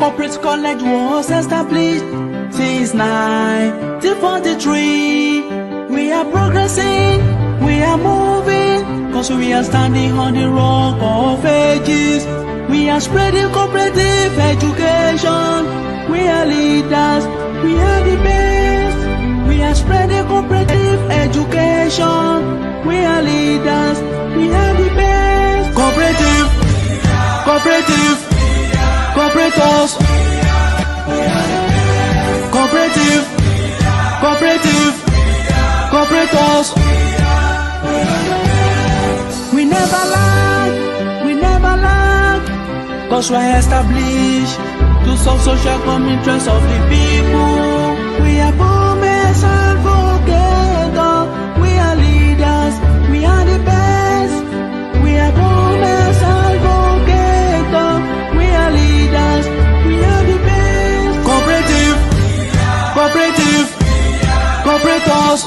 Cooperative College was established since 1943. We are progressing, we are moving, cause we are standing on the rock of ages. We are spreading cooperative education. We are leaders, we are the best. We are spreading cooperative education. We are leaders, we are the best. Cooperative, cooperative, cooperators. Cooperative, cooperative, cooperators. We never lag, cause we're established to solve social common interests of the people. We are boomers and advocates. We are leaders, we are the best. We are boomers and advocates. We are leaders, we are the best. Cooperative, cooperative, cooperators.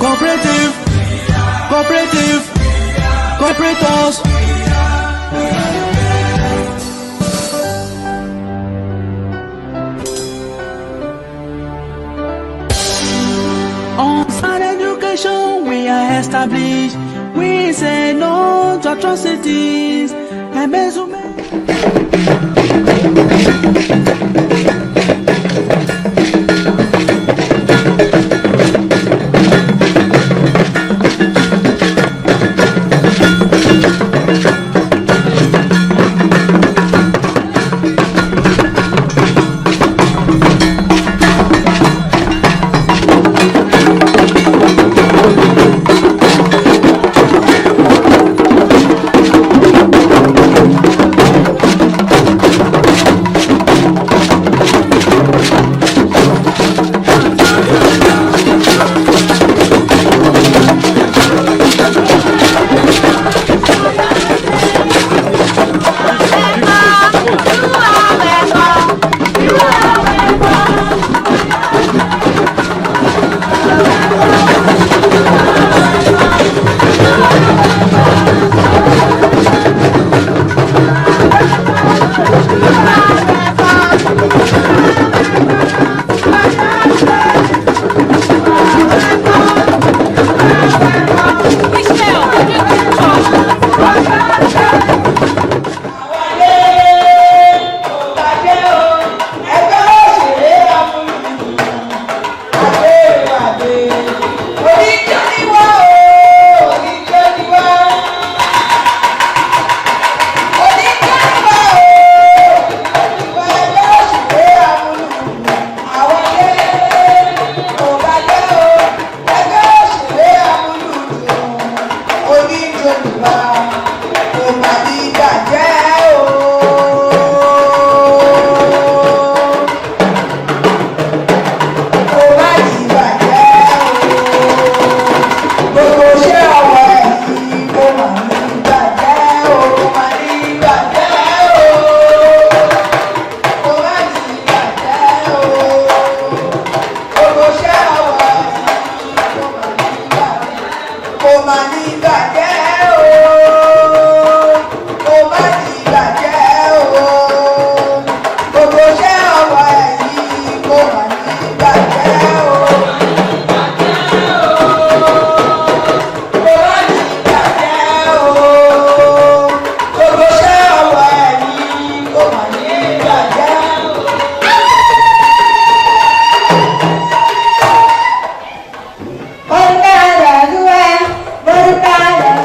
Cooperative, cooperative, cooperators. On sound education we are established. We say no to atrocities. Embezzlement. Berkah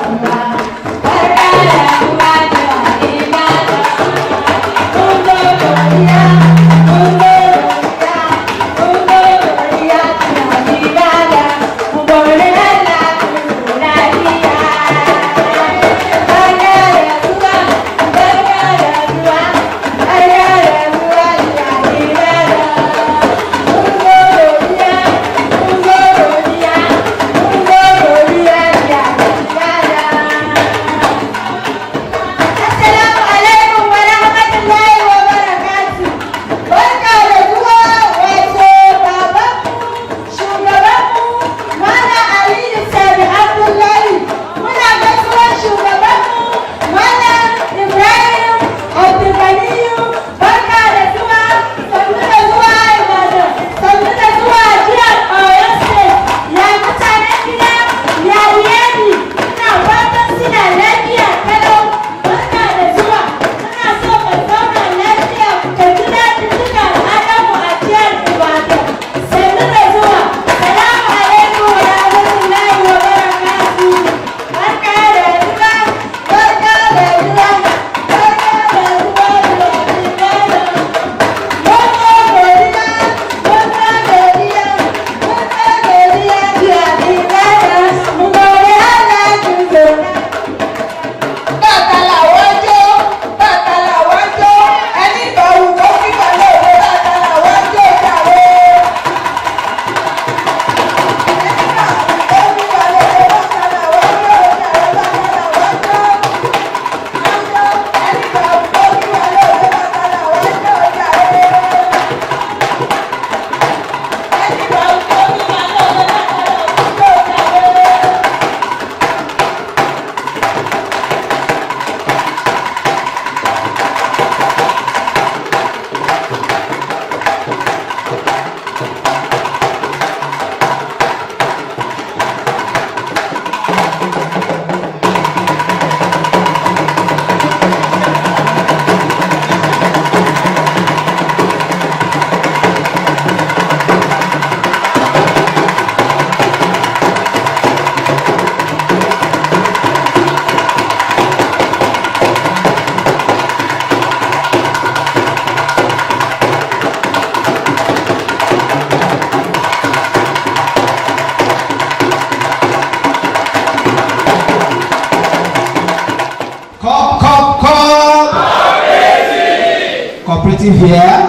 Cooperative here,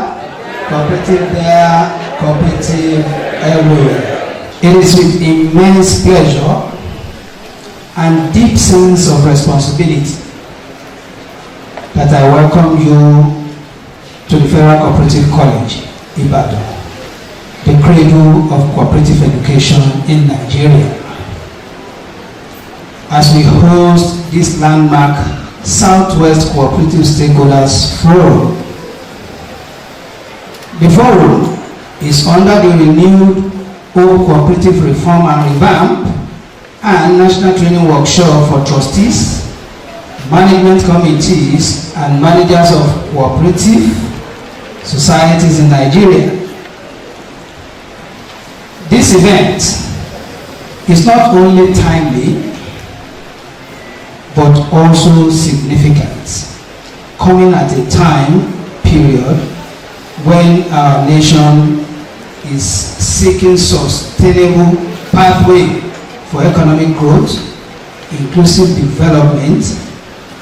cooperative there, cooperative everywhere. It is with immense pleasure and deep sense of responsibility that I welcome you to the Federal Cooperative College, Ibadan, the cradle of cooperative education in Nigeria, as we host this landmark Southwest Cooperative Stakeholders Forum. The forum is under the renewed Cooperative Reform and Revamp and National Training Workshop for Trustees, Management Committees, and Managers of Cooperative Societies in Nigeria. This event is not only timely, but also significant, coming at a time period when our nation is seeking sustainable pathway for economic growth, inclusive development,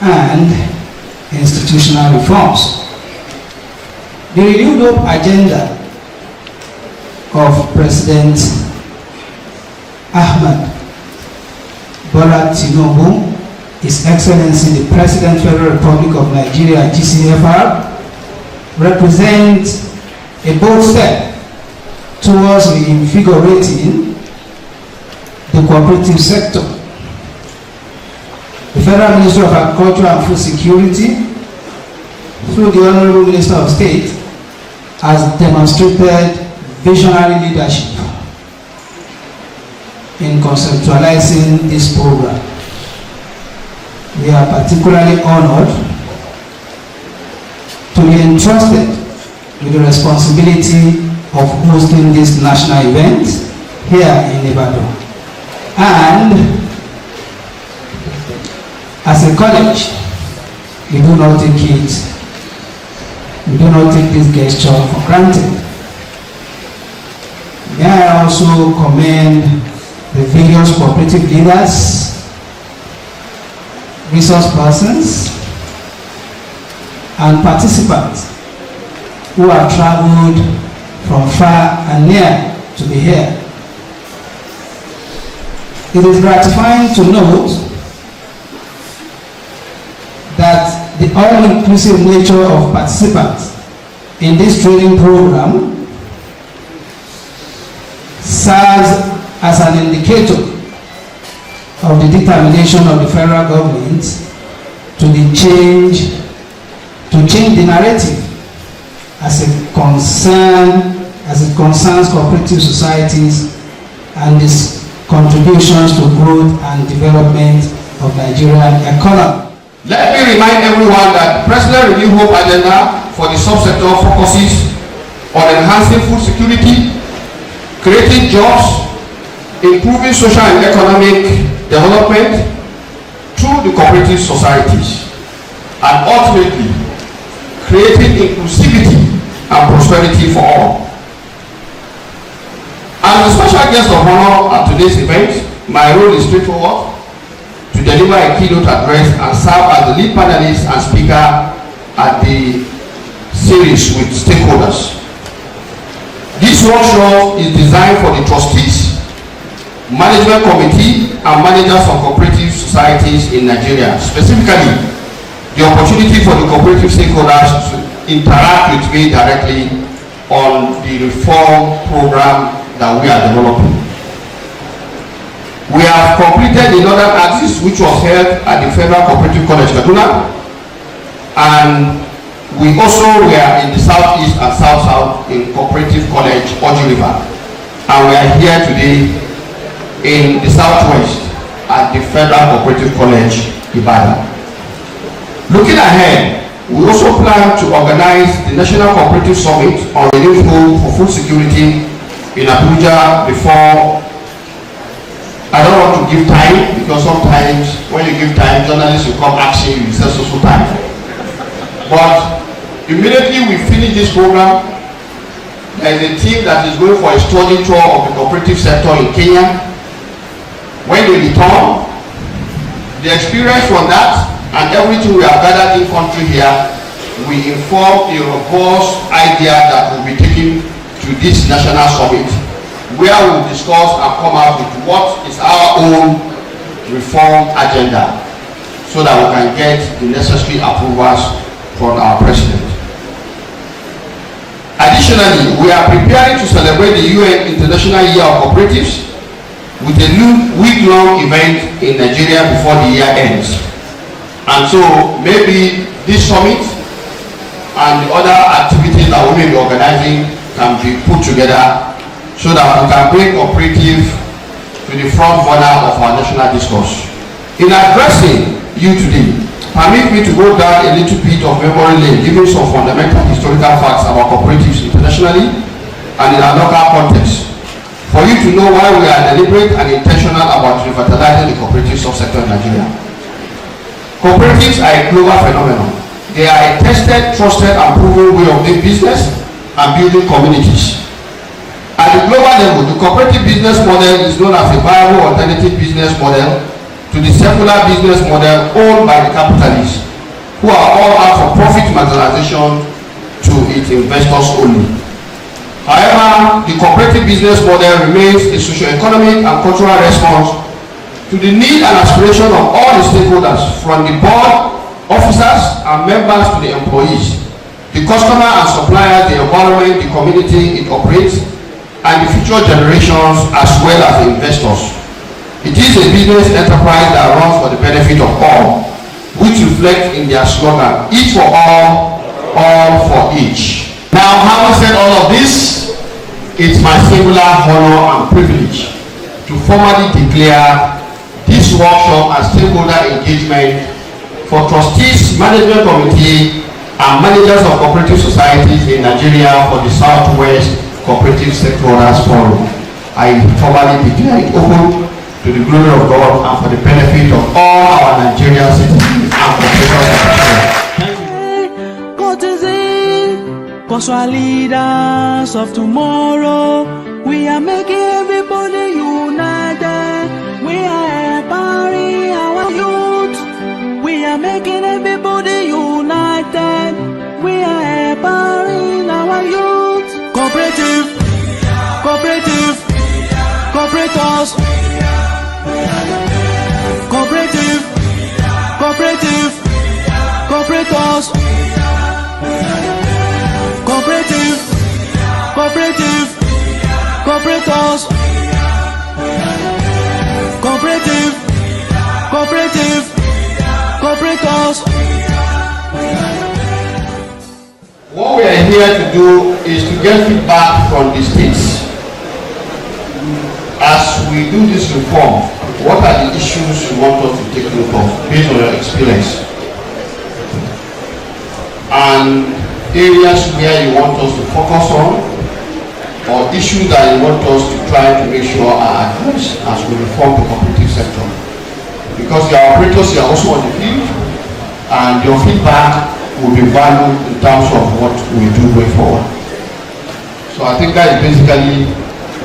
and institutional reforms. The renewed hope agenda of President Ahmed Bola Tinubu, His Excellency the President, Federal Republic of Nigeria, GCFR, represents a bold step towards reinvigorating the cooperative sector. The Federal Ministry of Agriculture and Food Security, through the Honorable Minister of State, has demonstrated visionary leadership in conceptualizing this program. We are particularly honored to be entrusted with the responsibility of hosting this national event here in Ibadan. And as a college, we do not take this gesture for granted. May I also commend the various cooperative leaders, resource persons, and participants who have traveled from far and near to be here. It is gratifying to note that the all-inclusive nature of participants in this training program serves as an indicator of the determination of the federal government to change the narrative as it concerns cooperative societies and its contributions to growth and development of Nigerian economy. Let me remind everyone that the President Renewed Hope agenda for the subsector focuses on enhancing food security, creating jobs, improving social and economic development through the cooperative societies, and ultimately creating inclusivity and prosperity for all. As a special guest of honor at today's event, my role is straightforward: to deliver a keynote address and serve as the lead panelist and speaker at the series with stakeholders. This workshop is designed for the trustees, management committee, and managers of cooperative societies in Nigeria. Specifically, the opportunity for the cooperative stakeholders to interact with me directly on the reform program that we are developing. We have completed the Northern Axis, which was held at the Federal Cooperative College, Kaduna, and we also were in the Southeast and South-South in Cooperative College, Oji River, and we are here today in the Southwest at the Federal Cooperative College, Ibadan. Looking ahead, we also plan to organize the National Cooperative Summit on renewed hope for food security in Abuja before. I don't want to give time, because sometimes when you give time, journalists will come asking you, say so time. But immediately we finish this program, there is a team that is going for a study tour of the cooperative sector in Kenya. When they return, the experience from that and everything we have gathered in country here we inform a robust idea that will be taken to this national summit, where we will discuss and come out with what is our own reform agenda, so that we can get the necessary approvals from our president. Additionally, we are preparing to celebrate the UN International Year of Cooperatives with a week-long event in Nigeria before the year ends. And so maybe this summit and the other activities that we may be organizing can be put together so that we can bring cooperative to the front runner of our national discourse. In addressing you today, permit me to go down a little bit of memory lane, giving some fundamental historical facts about cooperatives internationally and in our local context, for you to know why we are deliberate and intentional about revitalizing the cooperative subsector in Nigeria. Cooperatives are a global phenomenon. They are a tested, trusted, and proven way of doing business and building communities. At the global level, the cooperative business model is known as a viable alternative business model to the secular business model owned by the capitalists, who are all out for profit maximization to its investors only. However, the cooperative business model remains a socio-economic and cultural response to the need and aspiration of all the stakeholders, from the board, officers, and members to the employees, the customer and suppliers, the environment, the community it operates, and the future generations as well as the investors. It is a business enterprise that runs for the benefit of all, which reflects in their slogan, each for all for each. Now, having said all of this, it's my singular honor and privilege to formally declare this workshop as stakeholder engagement for trustees, management committee, and managers of cooperative societies in Nigeria for the Southwest Cooperative Stakeholders Forum. I formally declare it open to the glory of God and for the benefit of all our Nigerian citizens and professionals. Cause we are leaders of tomorrow. We are making everybody united. We are empowering our youth. We are making everybody united. We are empowering our youth. Cooperative, cooperative, cooperators. Cooperative, cooperative, cooperators. Cooperative, cooperative, cooperators. Cooperative, cooperative, cooperators. What we are here to do is to get feedback from the states. As we do this reform, what are the issues you want us to take note of based on your experience? And areas where you want us to focus on, or issues that you want us to try to make sure are addressed as we reform the cooperative sector. Because your operators are also on the field, and your feedback will be valued in terms of what we do going forward. So I think that is basically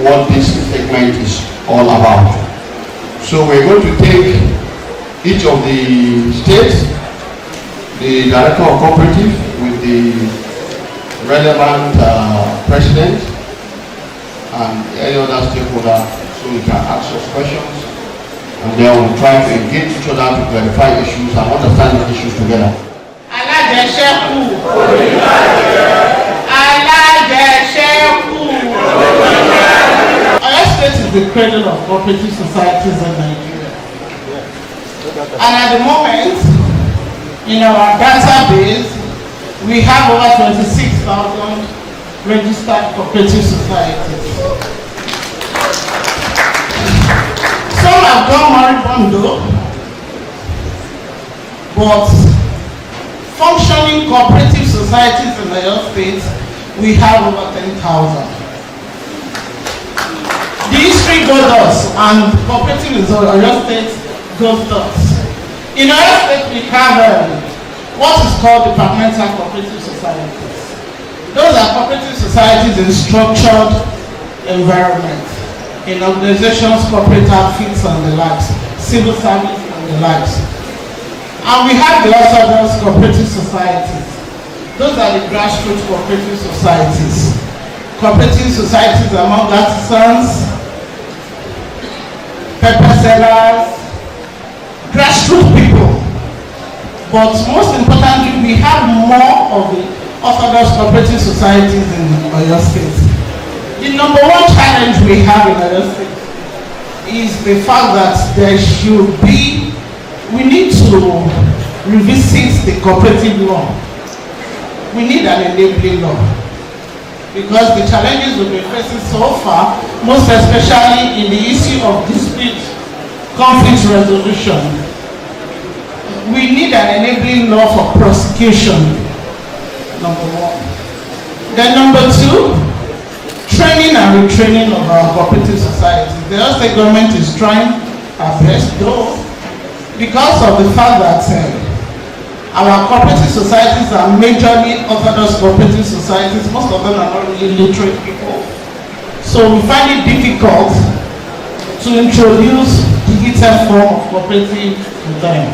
what this segment is all about. So we're going to take each of the states, the director of cooperative with the relevant president and any other stakeholder, so we can ask us questions, and then we'll try to engage each other to clarify issues and understand the issues together. Our state is the cradle of cooperative societies in Nigeria, and at the moment, in our database, we have over 26,000 registered cooperative societies. Some have gone moribundo, but functioning cooperative societies in the state, we have over 10,000. The history goes us, and cooperative in Oyo State goes us. In Oyo State, we have what is called departmental cooperative societies. Those are cooperative societies in structured environment, in organizations, corporate outfits and the likes, civil service and the likes. And we have the orthodox cooperative societies. Those are the grassroots cooperative societies. Cooperative societies among artisans, pepper sellers, grassroots people. But most importantly, we have more of the orthodox cooperative societies in Oyo State. The number one challenge we have in Oyo State is the fact that we need to revisit the cooperative law. We need an enabling law. Because the challenges we've been facing so far, most especially in the issue of dispute conflict resolution, we need an enabling law for prosecution, number one. Then number two, training and retraining of our cooperative societies. The Oyo State government is trying our best, though, because of the fact that our cooperative societies are majorly orthodox cooperative societies. Most of them are not really literate people. So we find it difficult to introduce digital form of cooperative to them.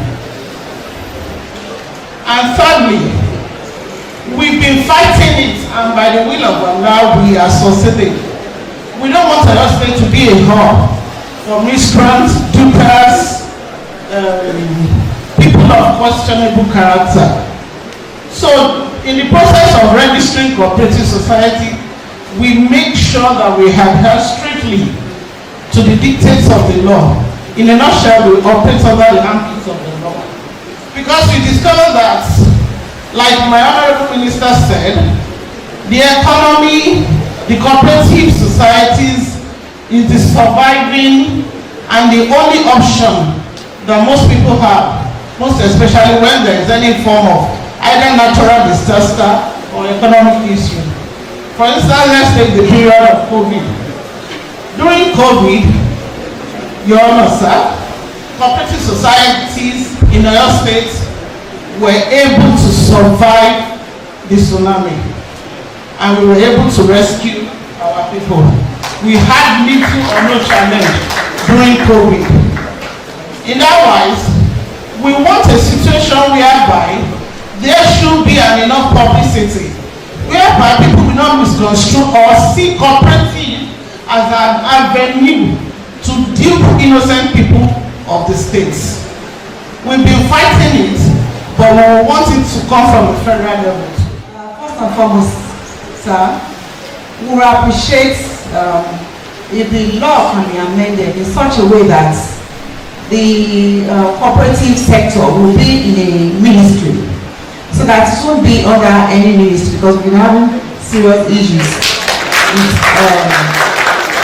And thirdly, we've been fighting it, and by the will of Allah, we are succeeding. We don't want Oyo State to be a hub for miscreants, dupers, people of questionable character. So, in the process of registering cooperative society, we make sure that we adhere strictly to the dictates of the law. In a nutshell, we operate under the ambit of the law. Because we discover that, like my honorable minister said, the economy, the cooperative societies is the surviving and the only option that most people have, most especially when there is any form of either natural disaster or economic issue. For instance, let's take the period of COVID. During COVID, Your Honor, sir, cooperative societies in Oyo State were able to survive the tsunami, and we were able to rescue our people. We had little or no challenge during COVID. In that wise, we want a situation whereby there should be enough publicity, whereby people will not misconstrue or see cooperative as an avenue to dupe innocent people of the states. We've been fighting it, but we want it to come from the federal level. First and foremost, sir, we will appreciate if the law can be amended in such a way that the cooperative sector will be in a ministry, so that it won't be under any ministry, because we've been having serious issues with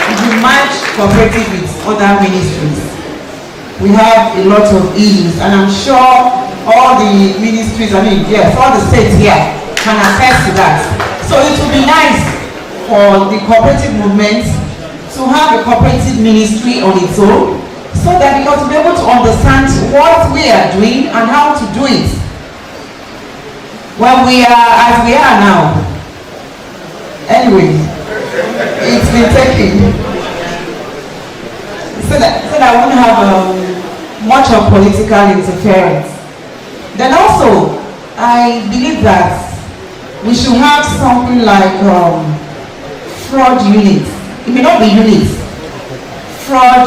if we merge cooperative with other ministries. We have a lot of issues, and I'm sure all the ministries, all the states here can attest to that. So it would be nice for the cooperative movement to have a cooperative ministry on its own, so that we got to be able to understand what we are doing and how to do it. When we are as we are now. Anyway, it's been taken so that we wouldn't have much of political interference. Then also, I believe that we should have something like fraud units. It may not be units. Fraud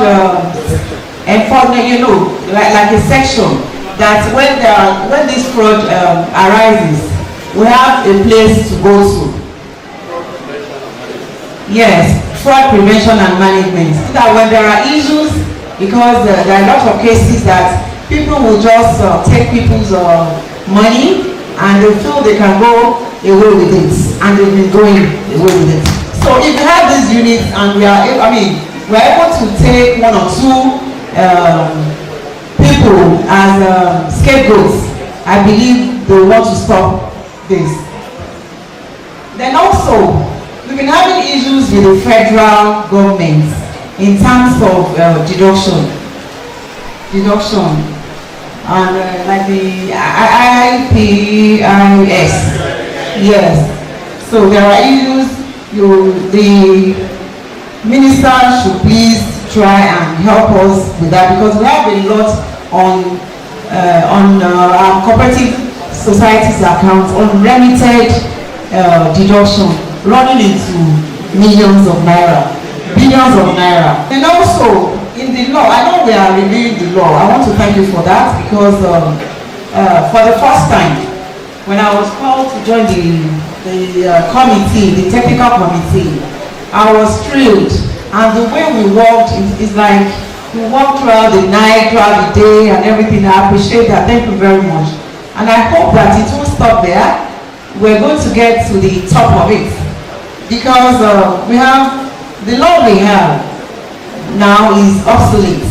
enforcement, like a section that when this fraud arises, we have a place to go to. Yes, fraud prevention and management. So that when there are issues, because there are a lot of cases that people will just take people's money and they feel they can go away with it, and they've been going away with it. So if we have these units and we are able to take one or two people as scapegoats, I believe they want to stop this. Then also, we've been having issues with the federal government in terms of deduction, and like the IPIS. Yes. So there are issues. The minister should please try and help us with that, because we have a lot on our cooperative society's account, unlimited deduction, running into millions of naira, billions of naira. And also, in the law, I know we are reviewing the law. I want to thank you for that, because for the first time, when I was called to join the committee, the technical committee, I was thrilled. And the way we worked is like, we worked throughout the night, throughout the day, and everything. I appreciate that. Thank you very much. And I hope that it won't stop there. We're going to get to the top of it, because we have, the law we have now is obsolete,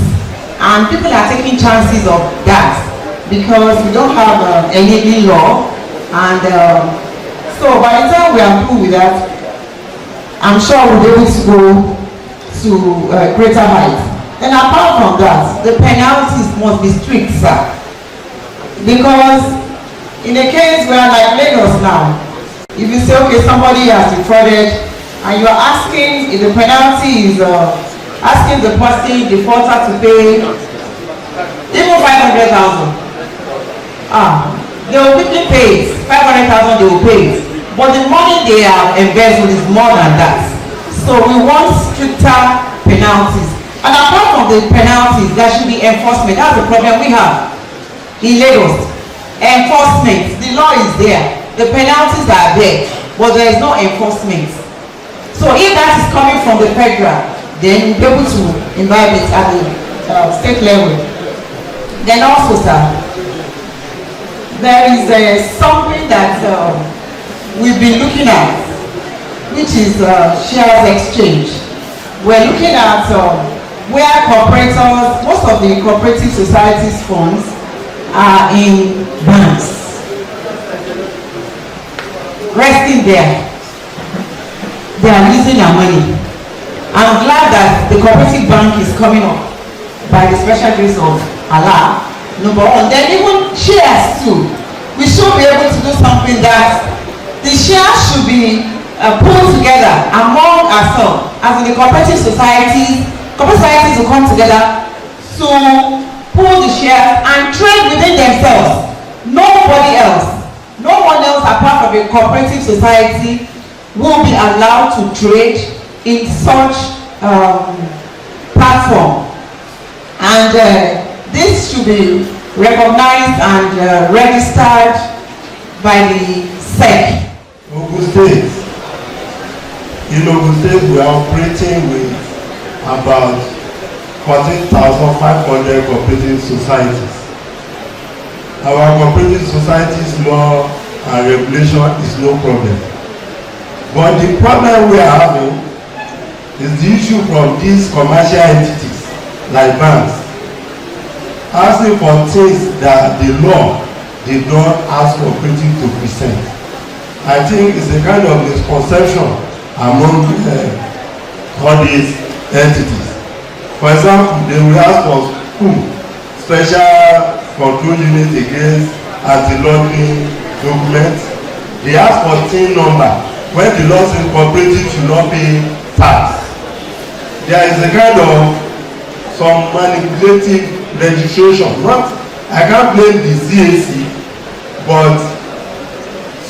and people are taking chances of that, because we don't have any law. And so by the time we are through with that, I'm sure we'll be able to go to greater heights. And apart from that, the penalties must be strict, sir. Because in a case where, like Lagos now, if you say, okay, somebody has defrauded, and you're asking, if the penalty is asking the person, defaulter, to pay even 500,000, they will quickly pay it. 500,000 they will pay it. But the money they have embezzled is more than that. So we want stricter penalties. And apart from the penalties, there should be enforcement. That's the problem we have in Lagos. Enforcement. The law is there. The penalties are there. But there is no enforcement. So if that is coming from the federal, then we'll be able to imbibe it at the state level. Then also, sir, there is something that we've been looking at, which is shares exchange. We're looking at where cooperators, most of the cooperative societies funds are in banks, resting there. They are losing their money. I'm glad that the cooperative bank is coming up by the special grace of Allah. Number one, then even shares too. We should be able to do something that the shares should be pulled together among ourselves, as in the cooperative societies. Cooperative societies will come together to pull the shares and trade within themselves. Nobody else, no one else apart from a cooperative society will be allowed to trade in such platform. And this should be recognized and registered by the SEC. Ogun State. In Ogun State, we are operating with about 14,500 cooperative societies. Our cooperative societies law and regulation is no problem. But the problem we are having is the issue from these commercial entities like banks asking for things that the law did not ask cooperative to present. I think it's a kind of misconception among all these entities. For example, they will ask for school, special control unit against anti-laundering documents. They ask for TIN number when the law says cooperative should not pay tax. There is a kind of some manipulative registration. Not, I can't blame the CAC, but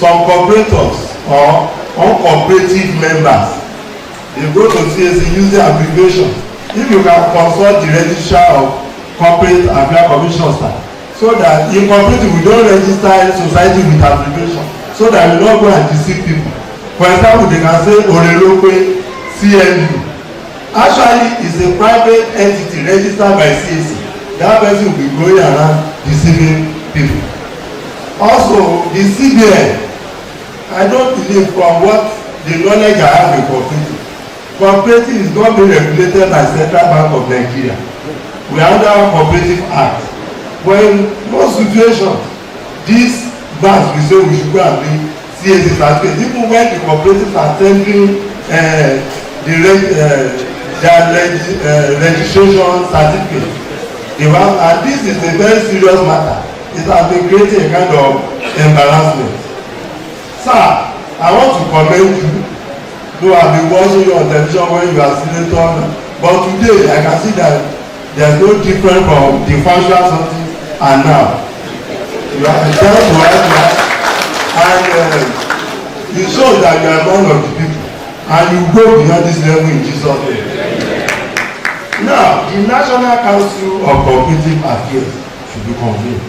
some cooperators or uncooperative members, they go to CAC use the abbreviation. If you can consult the registrar of corporate affairs commission staff, so that in cooperative we don't register society with abbreviation, so that we don't go and deceive people. For example, they can say Orelope CNU. Actually, it's a private entity registered by CAC. That person will be going around deceiving people. Also, the CBN, I don't believe from what the knowledge I have in cooperative. Cooperative is not being regulated by Central Bank of Nigeria. We are under Cooperative Act. But in most situations, these banks we say we should go and be CAC certificate. Even when the cooperatives are tendering registration certificate, and this is a very serious matter. It has been creating a kind of embarrassment. Sir, I want to commend you. Though I've been watching you on television when you are senator, but today I can see that there's no difference from the functional something and now. You are trying to help us, and you show that you are one of the people, and you go beyond this level in Jesus' name. Now, the National Council of Cooperative Affairs should be convened.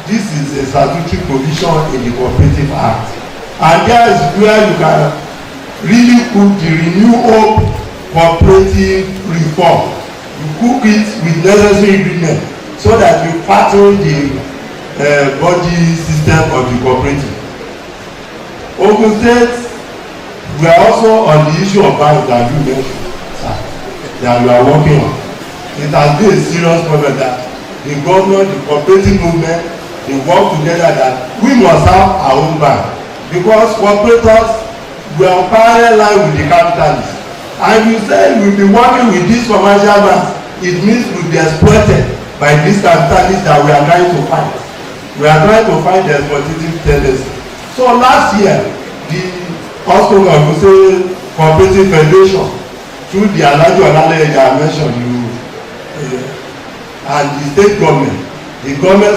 This is a statutory provision in the Cooperative Act, and there is where you can really cook the Renew Hope cooperative reform. You cook it with necessary ingredients so that you pattern the body system of the cooperative. Ogun State, we are also on the issue of banks that you mentioned, sir, that we are working on. It has been a serious problem that the government, the cooperative movement, they work together that we must have our own bank, because cooperators, we are parallel line with the capitalists. And you say we will be working with these commercial banks, it means we will be exploited by these capitalists that we are trying to fight. We are trying to fight the exploitative tendency. So last year, the Hospital of Cooperative Federation, through the Aliyu I mentioned, and the state government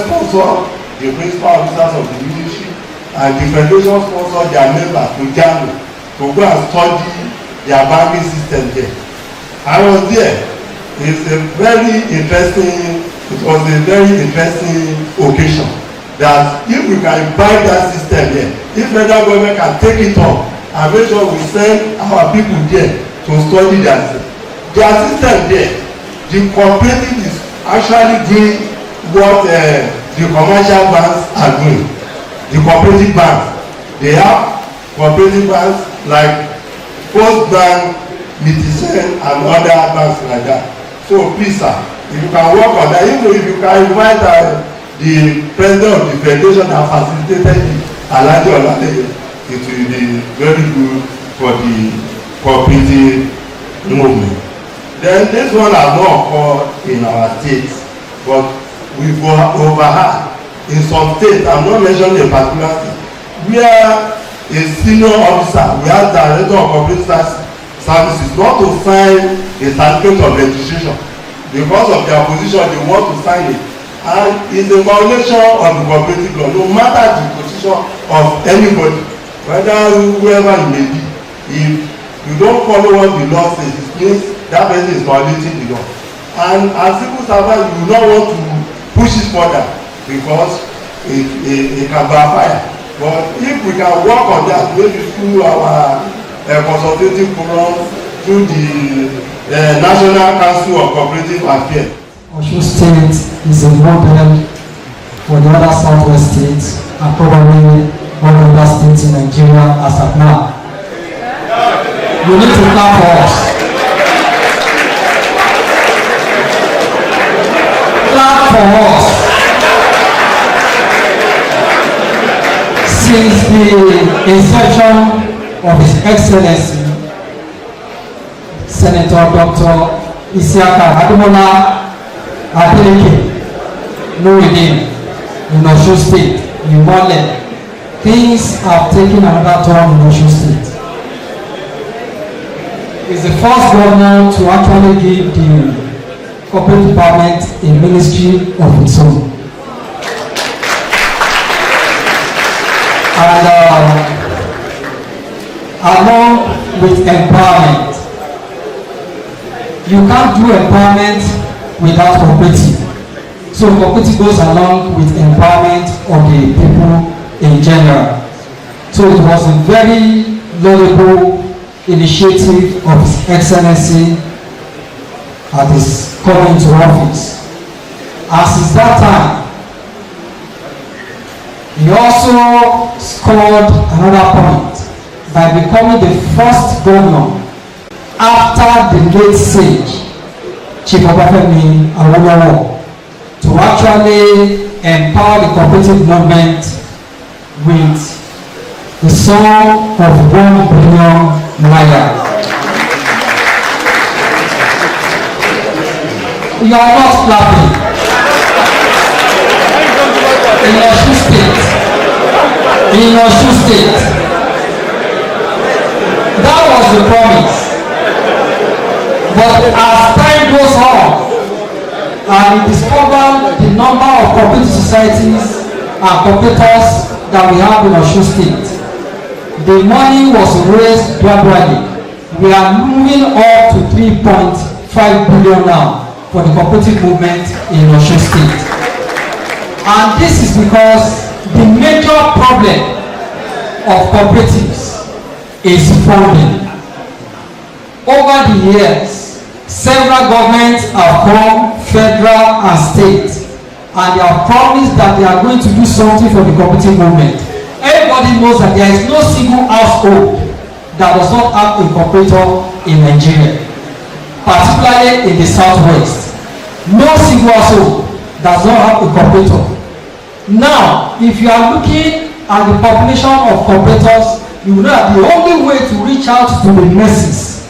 sponsored the principal officers of the ministry, and the federation sponsored their members to Germany to go and study their banking system there. I was there. It was a very interesting occasion that if we can buy that system there, if federal government can take it up and make sure we send our people there to study their system there, the cooperative is actually doing what the commercial banks are doing. The cooperative banks, they have cooperative banks like Post Bank, Mitisen, and other banks like that. So please, sir, if you can work on that, even if you can invite the president of the federation that facilitated the Aliyu, it will be very good for the cooperative movement. Then this one has not occurred in our state, but we've overheard in some states, I'm not mentioning a particular state, where a senior officer, we have director of cooperative services, not to sign a certificate of registration because of their position. They want to sign it, and it's a violation of the cooperative law. No matter the position of anybody, whether whoever it may be, if you don't follow what the law says, it means that person is violating the law. And as civil servant, you do not want to push it further because it can backfire. But if we can work on that, maybe through our consultative forum, through the National Council of Cooperative Affairs. Osun State is a model for the other southwest states and probably all other states in Nigeria as of now. You need to clap for us. Clap for us. Since the inception of His Excellency Senator Dr. Isiaka Ademola Adeleke Nuruddin in Osun State, in Wale, things have taken another turn in Osun State. He's the first governor to actually give the corporate department a ministry of its own. And along with empowerment, you can't do empowerment without cooperative. So cooperative goes along with empowerment of the people in general. So it was a very laudable initiative of His Excellency at his coming to office. As is that time, he also scored another point by becoming the first governor after the late sage Chief Obafemi Awolowo to actually empower the cooperative movement with the sum of 1 billion naira. You are not clapping. In Osun State, that was the promise. But as time goes on, and we discover the number of cooperative societies and cooperatives that we have in Osun State. The money was raised gradually. We are moving up to 3.5 billion now for the cooperative movement in Osun State. And this is because the major problem of cooperatives is funding. Over the years, several governments have come, federal and state, and they have promised that they are going to do something for the cooperative movement. Everybody knows that there is no single household that does not have a cooperator in Nigeria, particularly in the southwest. No single household does not have a cooperator. Now, if you are looking at the population of cooperators, you know that the only way to reach out to the masses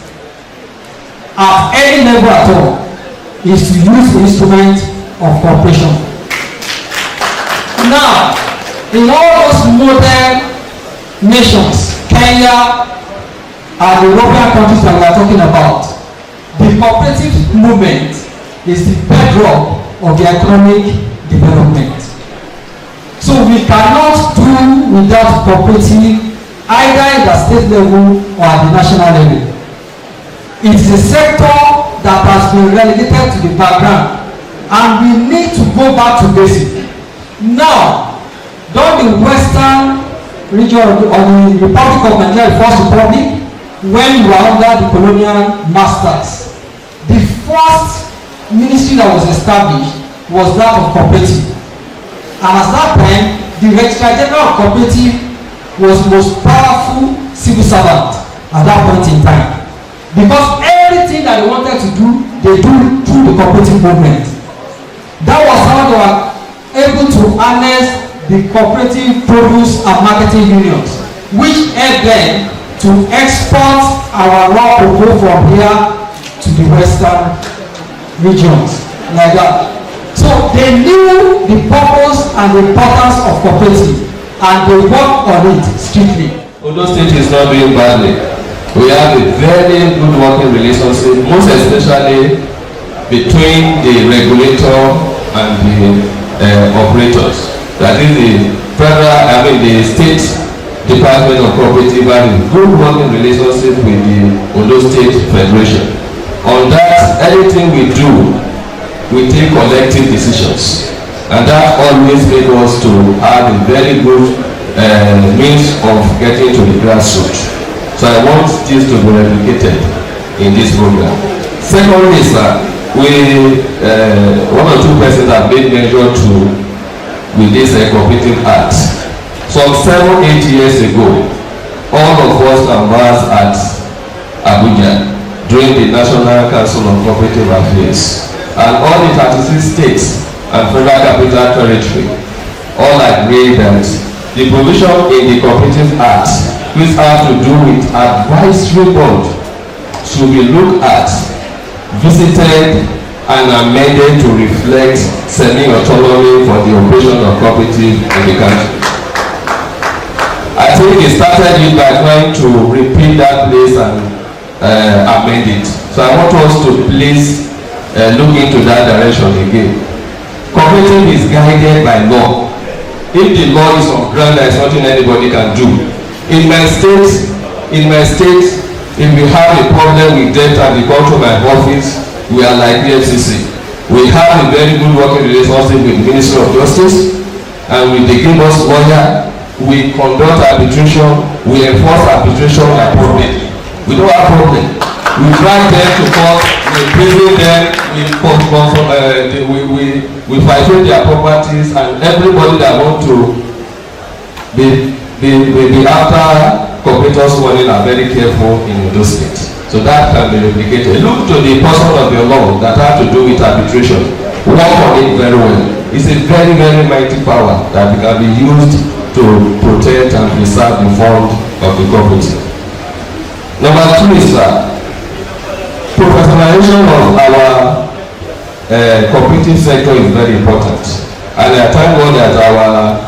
at any level at all is to use the instrument of cooperation. Now, in all those modern nations, Kenya and the European countries that we are talking about, the cooperative movement is the bedrock of the economic development. So we cannot do without cooperative either in the state level or at the national level. It is a sector that has been relegated to the background, and we need to go back to basics. Now, during the western region of the Republic of Nigeria, the First Republic, when we were under the colonial masters, the first ministry that was established was that of cooperative. And at that time, the Registrar General of Cooperative was the most powerful civil servant at that point in time. Because everything that they wanted to do, they do through the cooperative movement. That was how they were able to harness the cooperative produce and marketing unions, which helped them to export our raw cocoa from here to the western regions, like that. So they knew the purpose and the importance of cooperative, and they worked on it strictly. Ondo State is not doing badly. We have a very good working relationship, most especially between the regulator and the operators. That is the federal, the state department of cooperative, and good working relationship with the Ondo State Federation. On that, anything we do, we take collective decisions, and that always makes us to have a very good means of getting to the grassroots. So I want this to be replicated in this program. Secondly, sir, one or two persons have made mention to with this cooperative act. Some 7-8 years ago, all of us conversed at Abuja during the National Council of Cooperative Affairs, and all the 36 states and federal capital territory all agreed that the provision in the Cooperative Act, which have to do with advisory board, should be looked at, visited, and amended to reflect semi-autonomy for the operation of cooperative in the country. I think they started it by trying to repeat that place and amend it. So I want us to please look into that direction again. Cooperative is guided by law. If the law is on ground, there is nothing anybody can do. In my state, if we have a problem with debt and the control by office, we are like the FCC. We have a very good working relationship with the Ministry of Justice, and with the Gabos lawyer, we conduct arbitration, we enforce arbitration appropriately. We don't have problem. We drag them to court, we prison them, we fight with their properties, and everybody that want to be after cooperators money are very careful in those states. So that can be replicated. Look to the portion of your law that have to do with arbitration. Work on it very well. It's a very, very mighty power that can be used to protect and preserve the fund of the cooperative. Number 2 is professionalization of our cooperative sector is very important. And I thank God that our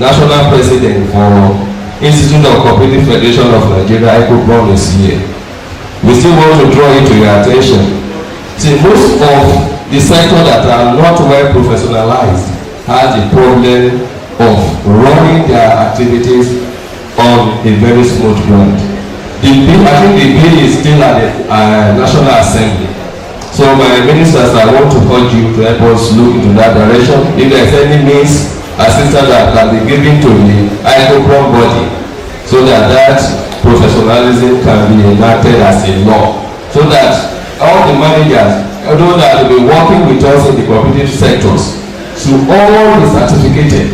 national president for Institute of Cooperative Federation of Nigeria, Ibrahim, is here. We still want to draw it to your attention. See, most of the sector that are not well professionalized has a problem of running their activities on a very smooth ground. I think the bill is still at the National Assembly. So my ministers, I want to urge you to help us look into that direction. If there is any means assistance that can be given to the ICOPROM body, so that professionalism can be enacted as a law, so that all the managers, although that will be working with us in the cooperative sectors, should all be certificated,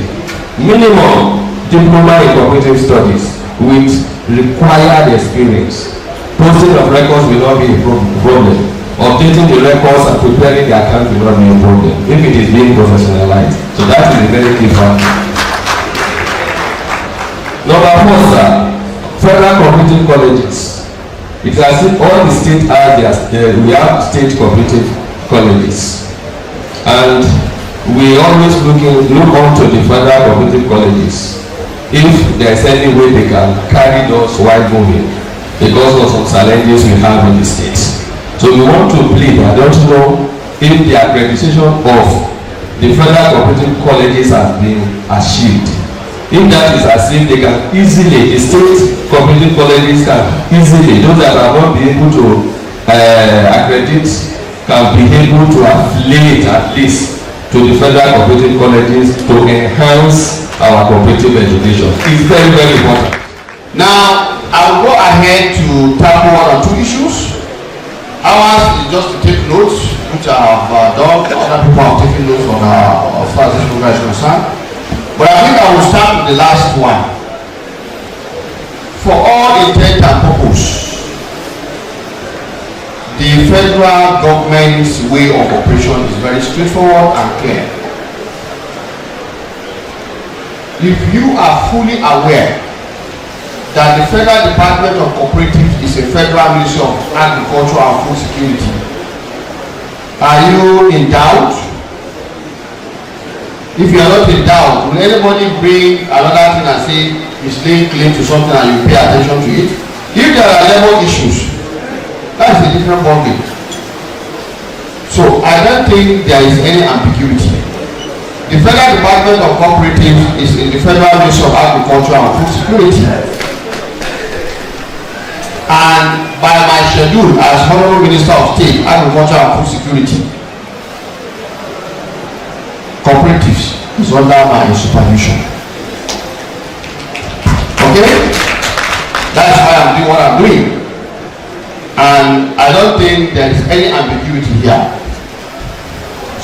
minimum diploma in cooperative studies with required experience. Posting of records will not be a problem. Updating the records and preparing the account will not be a problem if it is being professionalized. So that is a very key factor. Number 4, sir, federal cooperative colleges. It has all the state areas. We have state cooperative colleges, and we always look on to the federal cooperative colleges if there is any way they can carry those while moving, because of some challenges we have in the state. So we want to plead. I don't know if the accreditation of the federal cooperative colleges has been achieved. If that is as if they can easily, the state cooperative colleges can easily, those that are not be able to accredit, can be able to affiliate at least to the federal cooperative colleges to enhance our cooperative education. It's very, very important. Now, I'll go ahead to tackle 1 or 2 issues. Ours is just to take notes, which I have done. Other people have taken notes on as far as this program is concerned. But I think I will start with the last one. For all intent and purpose, the federal government's way of operation is very straightforward and clear. If you are fully aware that the Federal Department of Cooperative is a federal Ministry of Agriculture and Food Security, are you in doubt? If you are not in doubt, will anybody bring another thing and say he's laying claim to something and you pay attention to it? If there are level issues, that's a different ballgame. So I don't think there is any ambiguity. The Federal Department of Cooperative is in the Federal Ministry of Agriculture and Food Security. And by my schedule as Honorable Minister of State, Agriculture and Food Security, cooperatives is under my supervision. Okay? That's why I'm doing what I'm doing. And I don't think there is any ambiguity here.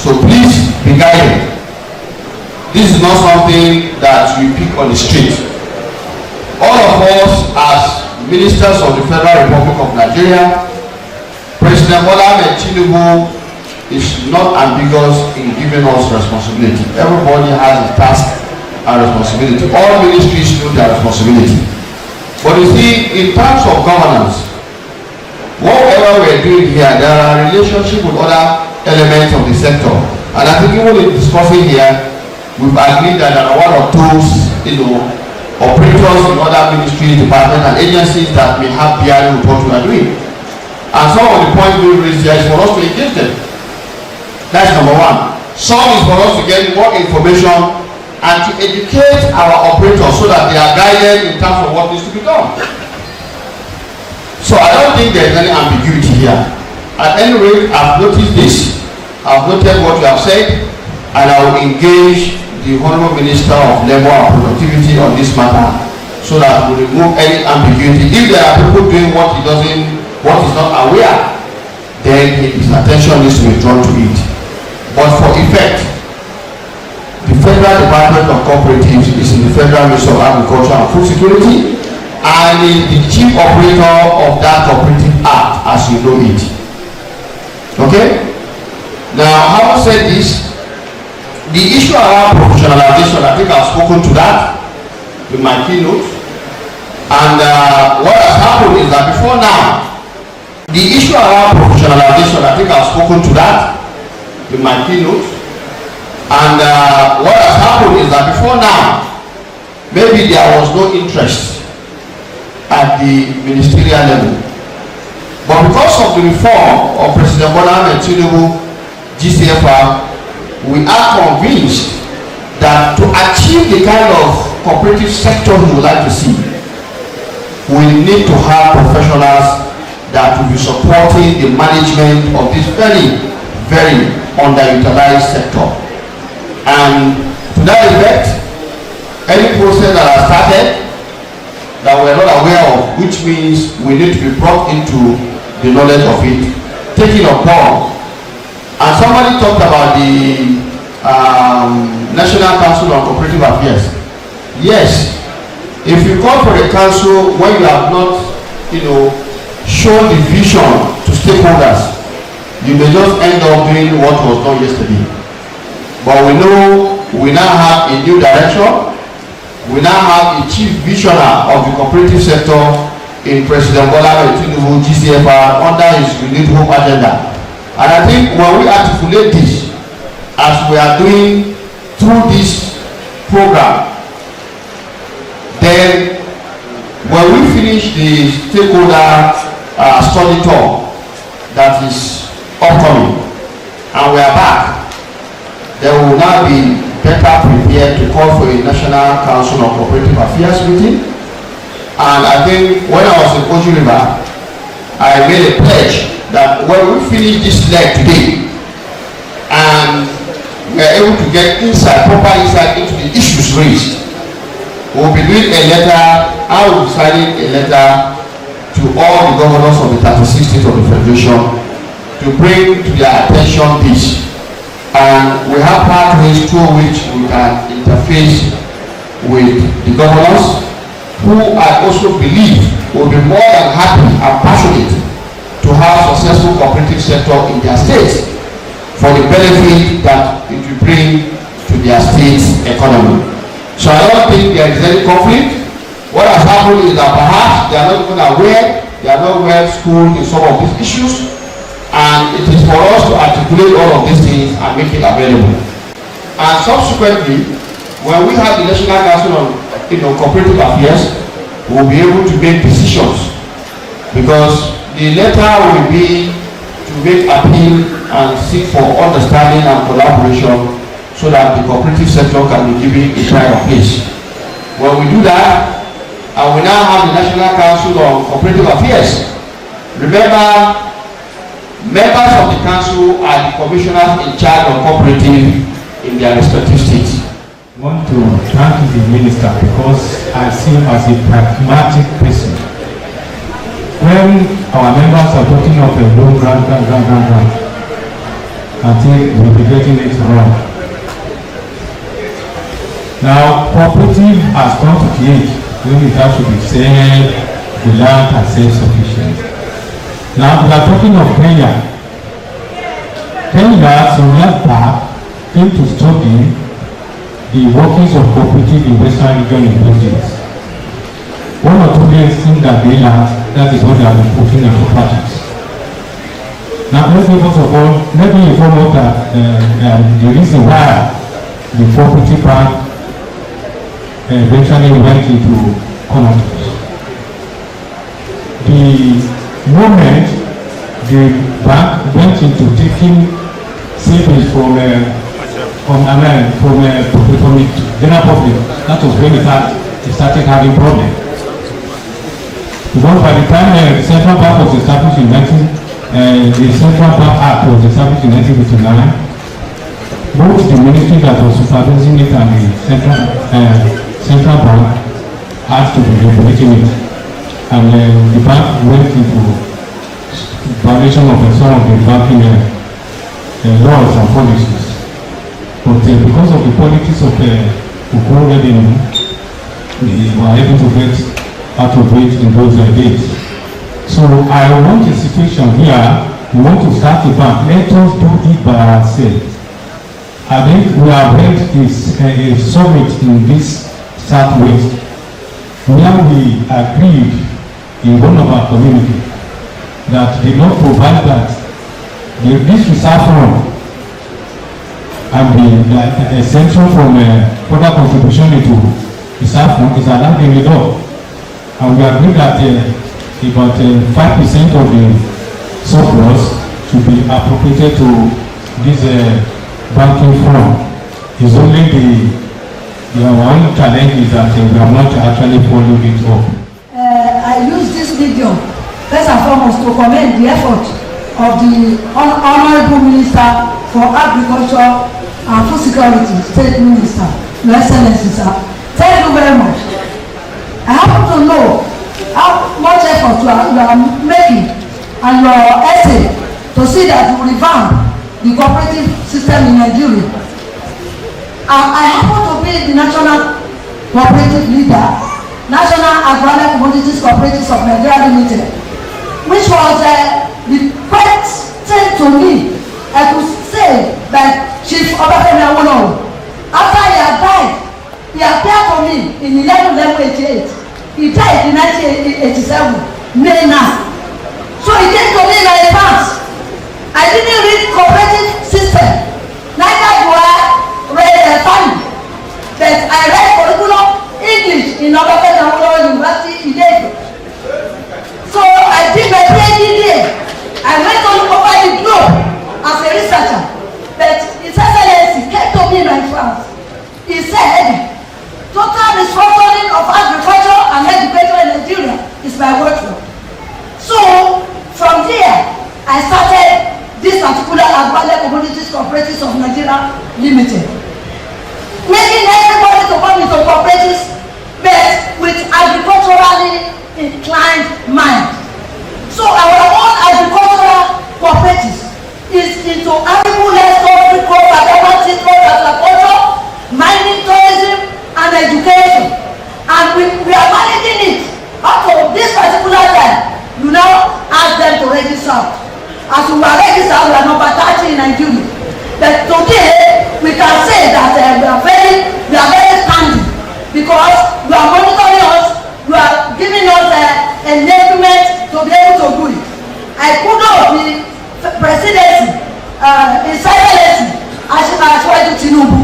So please be guided. This is not something that you pick on the street. All of us as ministers of the Federal Republic of Nigeria, President Bola Ahmed Tinubu is not ambiguous in giving us responsibility. Everybody has a task and responsibility. All ministries know their responsibility. But you see, in terms of governance, whatever we're doing here, there are relationships with other elements of the sector. And I think even in discussing here, we've agreed that there are 1 or 2, operators in other ministries, departments, and agencies that may have bearing with what we are doing. And some of the points we raised here is for us to engage them. That's number 1. Some is for us to get more information and to educate our operators so that they are guided in terms of what needs to be done. So I don't think there is any ambiguity here. At any rate, I've noticed this. I've noted what you have said, and I will engage the Honorable Minister of Labour and Productivity on this matter so that we remove any ambiguity. If there are people doing what is not aware, then his attention needs to be drawn to it. But for effect, the Federal Department of Cooperatives is in the Federal Ministry of Agriculture and Food Security and is the chief operator of that cooperative act as you know it. Okay? Now, having said this, the issue around professionalization, I think I've spoken to that in my keynote. And what has happened is that before now, the issue around professionalization, I think I've spoken to that in my keynote. And what has happened is that before now, maybe there was no interest at the ministerial level. But because of the reform of President Bola Ahmed Tinubu, GCFR, we are convinced that to achieve the kind of cooperative sector we would like to see, we need to have professionals that will be supporting the management of this very, very underutilized sector. And to that effect, any process that has started that we're not aware of, which means we need to be brought into the knowledge of it, taken upon. And somebody talked about the National Council on Cooperative Affairs. Yes, if you call for a council when you have not, shown the vision to stakeholders, you may just end up doing what was done yesterday. But we know we now have a new direction. We now have a chief visionary of the cooperative sector in President Bola Tinubu GCFR under his renewed hope agenda. And I think when we articulate this, as we are doing through this program, then when we finish the stakeholder study tour that is upcoming, and we are back, then we will now be better prepared to call for a National Council on Cooperative Affairs meeting. And I think when I was in Oju River, I made a pledge that when we finish this leg today, and we are able to get proper insight into the issues raised, we will be doing a letter, I will be signing a letter to all the governors of the 36 states of the Federation to bring to their attention this. And we have pathways through which we can interface with the governors, who I also believe will be more than happy and passionate to have successful cooperative sector in their states for the benefit that it will bring to their state's economy. So I don't think there is any conflict. What has happened is that perhaps they are not even aware, they are not well schooled in some of these issues, and it is for us to articulate all of these things and make it available. And subsequently, when we have the National Council on Cooperative Affairs, we will be able to make decisions, because the letter will be to make appeal and seek for understanding and collaboration so that the cooperative sector can be given a pride of place. When we do that, and we now have the National Council on Cooperative Affairs, remember, members of the council are the commissioners in charge of cooperative in their respective states. I want to thank the minister because I see him as a pragmatic person. When our members are talking of a loan grant, I think we'll be getting it wrong. Now, cooperative has come to the age when it has to be said the land has self-sufficient. Now, we are talking of Kenya. Kenya, some years back, came to study the workings of cooperative in Western region in those days. One or two things that they learned, that is what they have been putting into practice. Now, let me first of all, let me inform you that the reason why the cooperative bank eventually went into conflict. The moment the bank went into taking savings from the general public, that was when it started having problems. Because by the time the Central Bank was established in the Central Bank Act was established in 1959, both the ministry that was supervising it and the Central Bank had to be regulating it. And the bank went into violation of some of the banking laws and policies. But because of the politics of Ukuru revenue, we were able to get out of it in those days. So I want a situation here, we want to start a bank, let us do it by ourselves. I think we have had a summit in this Southwest where we agreed in one of our community that they not provide that this reserve fund and the exemption from further contribution into reserve fund is allowed in the law. And we agreed that about 5% of the surplus should be appropriated to this banking fund. It's only the The one challenge is that we have not actually followed it up. I use this medium first and foremost to commend the effort of the Honorable Minister for Agriculture and Food Security, State Minister, Your Excellency, sir. Thank you very much. I happen to know how much effort you are making and your essay to see that you revamp the cooperative system in Nigeria. I happen to be the national cooperative leader, National Agrarian Commodities Cooperatives of Nigeria Limited, which was the first thing to me I could say that Chief Obafemi Awolowo, after he had died, he appeared to me in 11/11/88. He died in 1987, May 9. So he came to me in advance. I didn't read cooperative system, neither do I read family, but I read curriculum English in Obafemi Awolowo University in Lagos. So I did my PhD there. I went on over the globe as a researcher, but His Excellency came to me in advance. He said, total restructuring of agriculture and education in Nigeria is my workflow. So from there, I started this particular Agrarian Commodities Cooperatives of Nigeria Limited, making everybody to come into cooperatives, but with agriculturally inclined mind. So our own agricultural cooperatives is into animal livestock, agriculture, mining, tourism, and education. And we are managing it up to this particular time. You now ask them to register. As we are registered, we are number 30 in Nigeria. But today, we can say that we are very standing, because you are monitoring us, you are giving us enablement to be able to do it. I could not be presidency, His Excellency, Ashwaju Tinubu.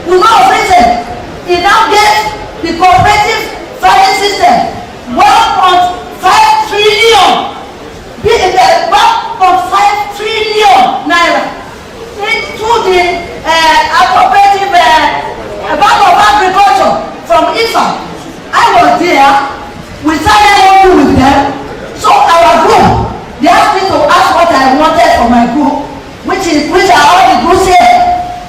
You know of reason, he now gets the cooperative farming system 1.5 trillion. 1.5 trillion naira into the cooperative Bank of Agriculture from IFA. I was there. We started with them. So our group, they asked me to ask what I wanted for my group, which are all the groups here.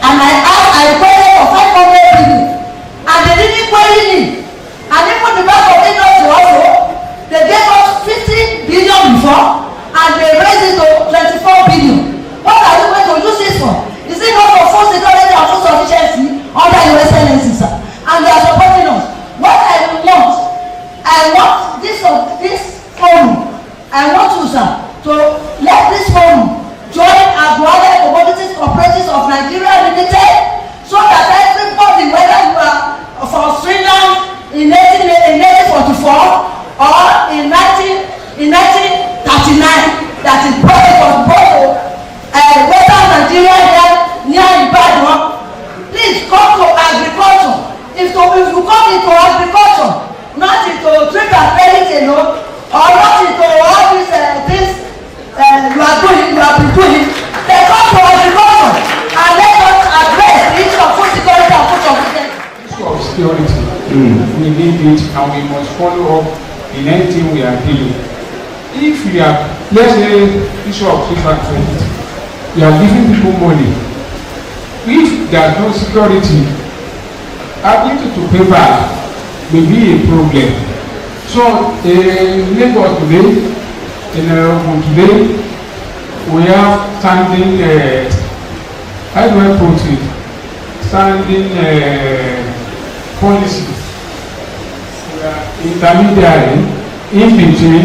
And I requested for 500 billion, and they didn't query me. And even the Bank of Industry also, they gave us 50 billion before, and they raised it to 24 billion. What are you going to use this for? Is it not for food security and food sufficiency under Your Excellency, sir? And they are supporting us. What I want this forum. I want you, sir, to let this forum join Agrarian Commodities Cooperatives of Nigeria Limited, so that everybody, whether you are from Sri Lanka in 1844 or in 1939, that is brought to Western Nigeria near Ibrahim, please come to agriculture. If you come into agriculture, not into drink and credit alone, or not into all these things you have been doing, they come to agriculture and let us address the issue of food security and food sufficiency. Issue of security, we need it, and we must follow up in anything we are doing. If we are, let's say, issue of drink and credit, you are giving people money. If there is no security, ability to pay back may be a problem. So in Lagos today, today, we have standing, how do I put it, standing policy, intermediary, in between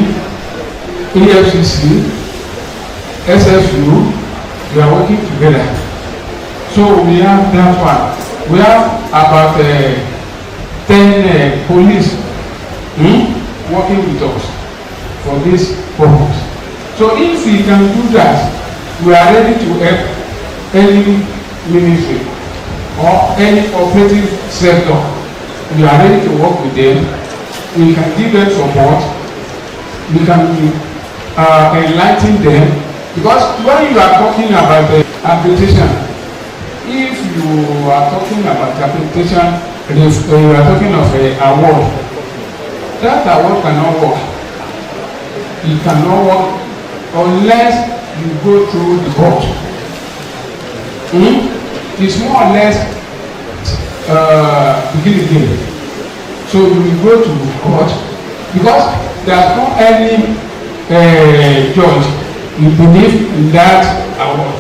EFCC, SSU, we are working together. So we have that one. We have about 10 police working with us for this purpose. So if we can do that, we are ready to help any ministry or any operative sector. We are ready to work with them. We can give them support. We can enlighten them. Because when you are talking about the accreditation, if you are talking about accreditation, you are talking of an award. That award cannot work. It cannot work unless you go through the court. It's more or less beginning. So you will go to court because there's no any judge you believe in that award.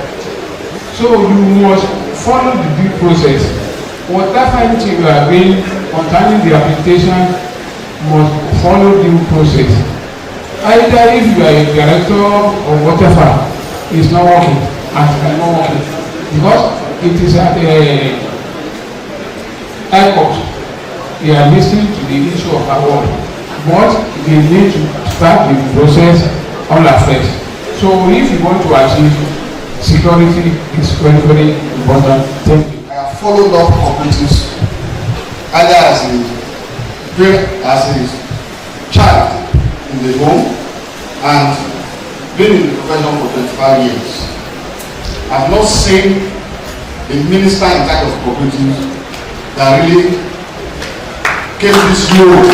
So you must follow the due process. Whatever anything you are doing concerning the application must follow due process. Either if you are a director or whatever, it's not working and it's not working because it is at the airport. They are listening to the issue of award, but they need to start the process all afresh. So if you want to achieve security, is very, very important. Thank you. I have followed up cooperatives either as a child in the home and been in the profession for 25 years. I have not seen a minister in charge of cooperatives that really came this road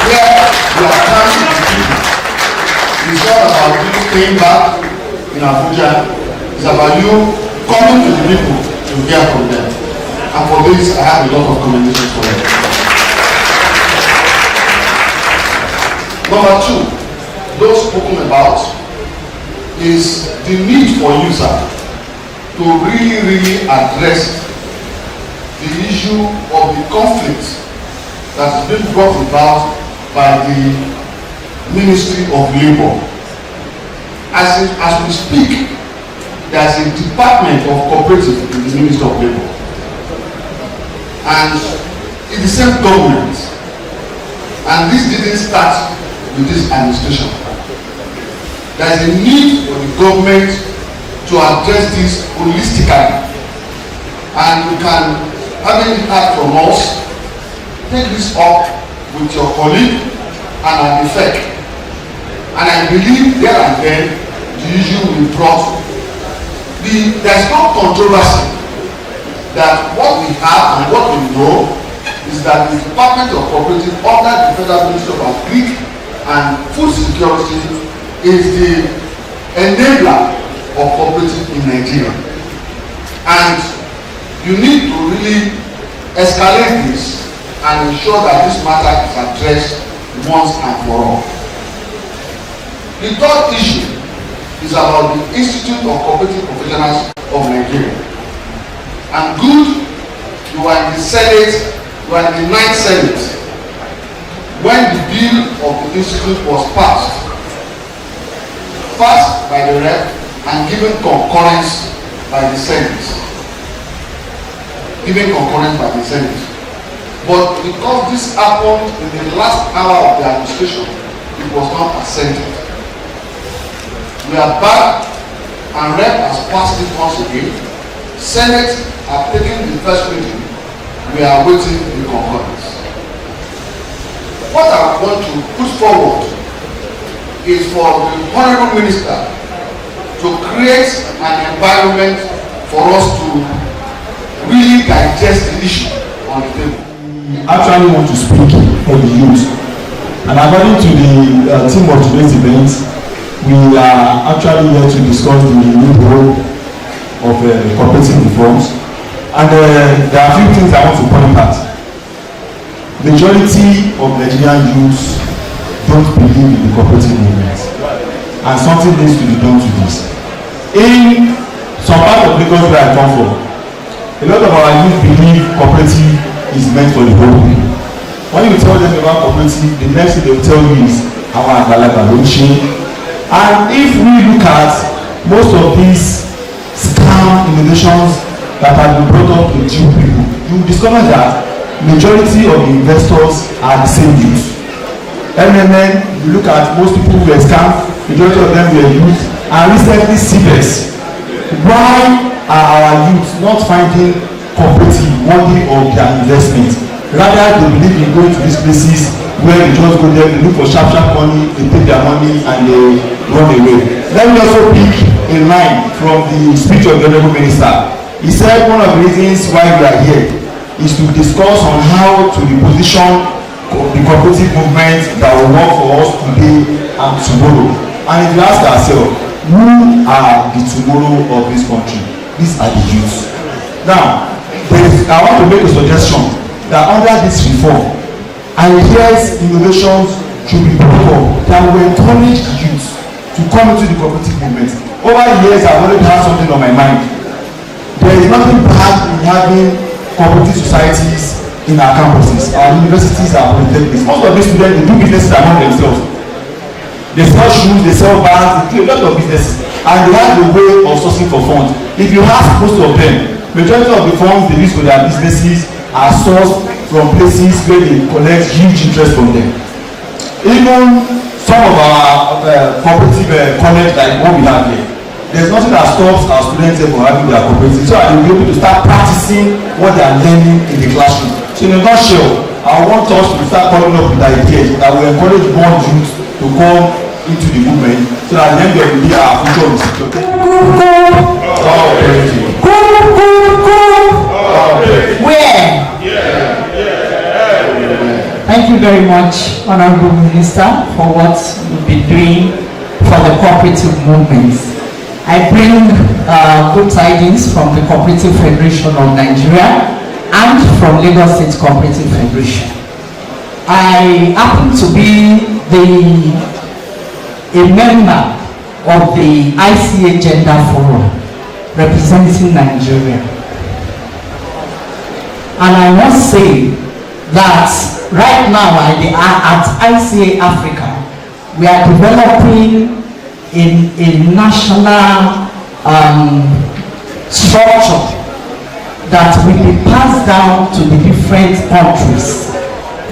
where you are trying to people. It's not about you staying back in Abuja. It's about you coming to the people to hear from them. And for this, I have a lot of commendations for them. Number two, those spoken about is the need for user to really address the issue of the conflict that has been brought about by the Ministry of Labour. As we speak, there is a department of cooperative in the Ministry of Labour, and it's the same government. And this didn't start with this administration. There is a need for the government to address this holistically, and you can, having heard from us, take this up with your colleague and an effect. And I believe there and then the issue will be brought. There's no controversy that what we have and what we know is that the Department of Cooperative under the Federal Ministry of Agric and Food Security is the enabler of cooperative in Nigeria. And you need to really escalate this and ensure that this matter is addressed once and for all. The third issue is about the Institute of Cooperative Professionals of Nigeria. And good, you are in the Senate, you are in the 9th Senate, when the bill of the institute was passed by the rep and given concurrence by the Senate. But because this happened in the last hour of the administration, it was not assented. We are back and rep has passed it once again. Senate have taken the first reading. We are waiting the concurrence. What I want to put forward is for the Honorable Minister to create an environment for us to really digest the issue on the table. We actually want to speak for the youth, and according to the theme of today's event, we are actually here to discuss the new role of cooperative reforms, and there are a few things I want to point out. Majority of Nigerian youths don't believe in the cooperative movement, and something needs to be done to this. In some part of Lagos where I come from, a lot of our youth believe cooperative is meant for the whole people. When you tell them about cooperative, the next thing they will tell you is our Abdullahi don't change. And if we look at most of these scam innovations that have been brought up with you people, you will discover that majority of the investors are the same youth. MMN, you look at most people who were scammed, majority of them were youth, and recently CBS. Why are our youth not finding cooperative worthy of their investment? Rather, they believe in going to these places where they just go there, they look for sharp money, they take their money and they run away. Let me also pick a line from the speech of the Honorable Minister. He said one of the reasons why we are here is to discuss on how to reposition the cooperative movement that will work for us today and tomorrow. And if you ask ourselves, who are the tomorrow of this country? These are the youth. Now, I want to make a suggestion that under this reform, ideas, innovations should be brought up that will encourage the youth to come into the cooperative movement. Over the years, I've already had something on my mind. There is nothing bad in having cooperative societies in our campuses. Our universities are polytechnics. Most of these students, they do businesses among themselves. They sell shoes, they sell bags, they do a lot of businesses, and they have a way of sourcing for funds. If you ask most of them, majority of the funds they use for their businesses are sourced from places where they collect huge interest from them. Even some of our cooperative college like what we have here, there's nothing that stops our students from having their cooperative, so they will be able to start practicing what they are learning in the classroom. So in a nutshell, I want us to start coming up with ideas that will encourage more youth to come into the movement, so that at the end of the day our future will be secure. Where? Thank you very much, Honorable Minister, for what you've been doing for the cooperative movement. I bring good tidings from the Cooperative Federation of Nigeria and from Lagos State Cooperative Federation. I happen to be a member of the ICA Gender Forum representing Nigeria. And I must say that right now at ICA Africa, we are developing a national structure that will be passed down to the different countries,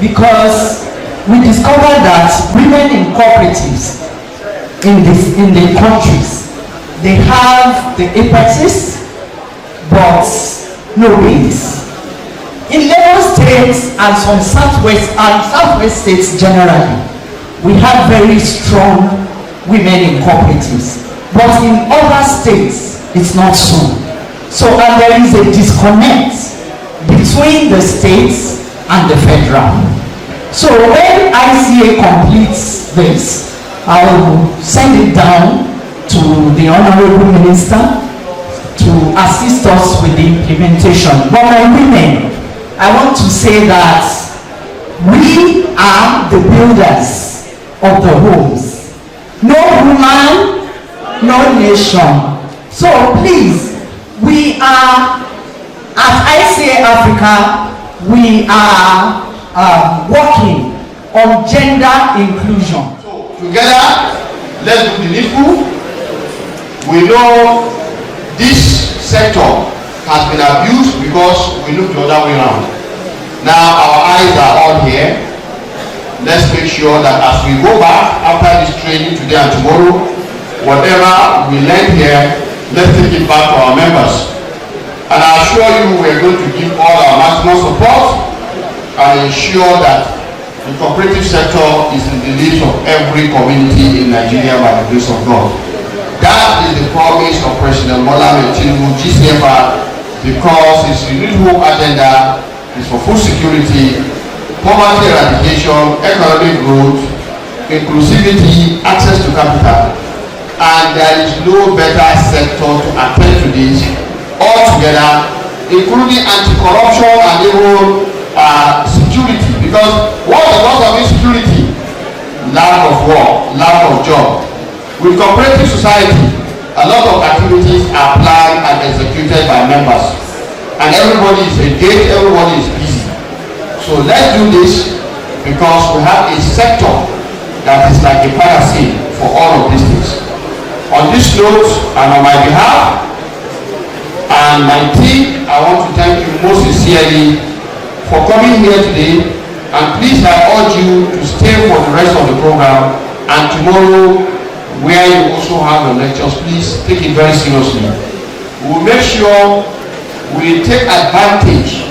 because we discovered that women in cooperatives in the countries, they have the apexes but no wings. In Lagos states and some southwest states generally, we have very strong women in cooperatives, but in other states it's not so. So there is a disconnect between the states and the federal. So when ICA completes this, I will send it down to the Honorable Minister to assist us with the implementation. But my women, I want to say that we are the builders of the homes. No woman, no nation. So please, we are at ICA Africa, we are working on gender inclusion. So together, let's do the needful. We know this sector has been abused because we look the other way around. Now our eyes are all here. Let's make sure that as we go back after this training today and tomorrow, whatever we learn here, let's take it back to our members. And I assure you we're going to give all our maximum support and ensure that the cooperative sector is in the list of every community in Nigeria by the grace of God. That is the promise of President Bola Tinubu GCFR, because his renewable agenda is for food security, poverty eradication, economic growth, inclusivity, access to capital, and there is no better sector to attend to this altogether, including anti-corruption and even security. Because what is the cause of insecurity? Lack of work, lack of job. With cooperative society, a lot of activities are planned and executed by members, and everybody is engaged, everybody is busy. So let's do this, because we have a sector that is like a parasin for all of these things. On this note, and on my behalf and my team, I want to thank you most sincerely for coming here today, and please I urge you to stay for the rest of the program, and tomorrow where you also have your lectures, please take it very seriously. We will make sure we take advantage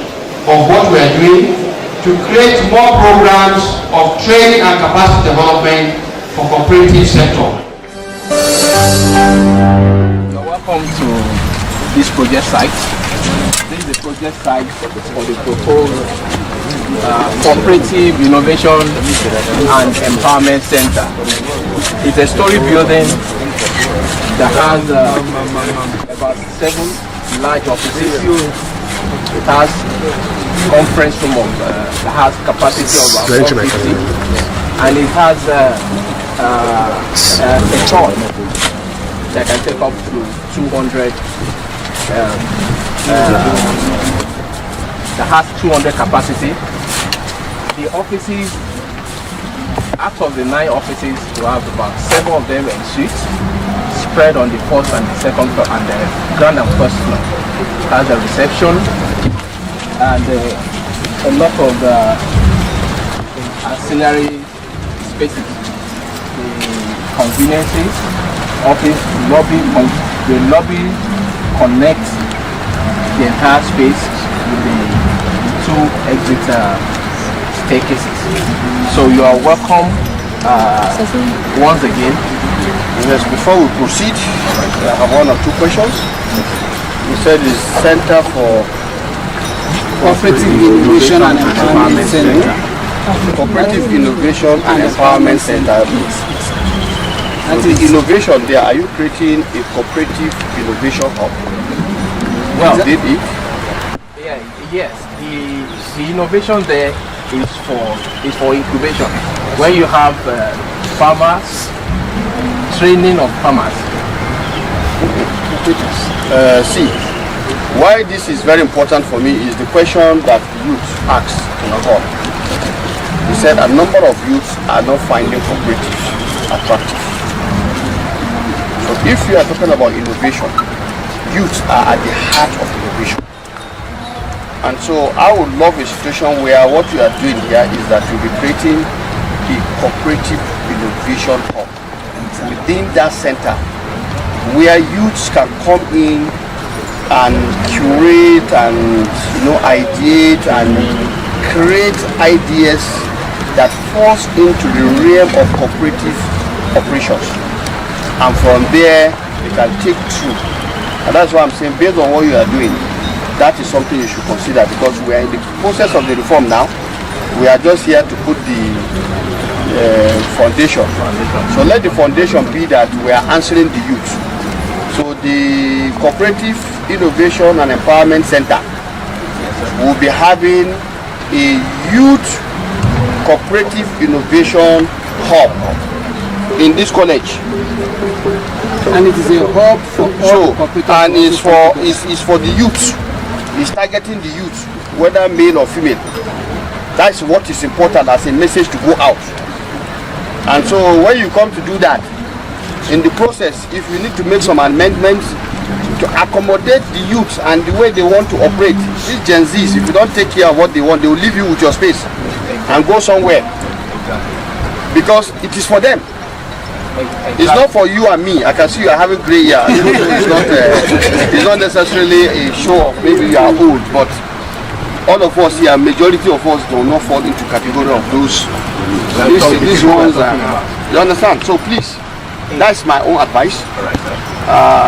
of what we are doing to create more programs of training and capacity development for cooperative sector. You're welcome to this project site. This is the project site for the proposed Cooperative Innovation and Empowerment Center. It's a story building that has about 7 large offices. It has conference room that has capacity of about 450, and it has a church that can take up to 200. That has 200 capacity. The offices, out of the 9 offices, we have about 7 of them in suites, spread on the 1st and the 2nd floor and the ground and 1st floor. It has a reception and a lot of ancillary spaces, the conveniences, office, lobby. The lobby connects the entire space with the 2 exit staircases. So you are welcome once again. Yes, before we proceed, I have 1 or 2 questions. You said the Center for Cooperative Innovation and Empowerment Center. Cooperative Innovation and Empowerment Center. And the innovation there, are you creating a cooperative innovation hub? Well, did it? Yes, the innovation there is for incubation. When you have farmers, training of farmers. See, why this is very important for me is the question that youth asked in a hall. He said a number of youths are not finding cooperative attractive. So if you are talking about innovation, youths are at the heart of innovation. And so I would love a situation where what you are doing here is that you'll be creating a cooperative innovation hub within that center where youths can come in and curate and ideate and create ideas that falls into the realm of cooperative operations. And from there, they can take through. And that's why I'm saying, based on what you are doing, that is something you should consider, because we are in the process of the reform now. We are just here to put the foundation. So let the foundation be that we are answering the youth. So the Cooperative Innovation and Empowerment Center will be having a youth cooperative innovation hub in this college. And it is a hub for all cooperative. And it's for the youth. It's targeting the youth, whether male or female. That's what is important as a message to go out. And so when you come to do that, in the process, if you need to make some amendments to accommodate the youth and the way they want to operate, these Gen Zs, if you don't take care of what they want, they will leave you with your space and go somewhere. Because it is for them. It's not for you and me. I can see you are having gray hair. It's not necessarily a show of maybe you are old, but all of us here, majority of us do not fall into category of those. These ones are, you understand? So please, that's my own advice.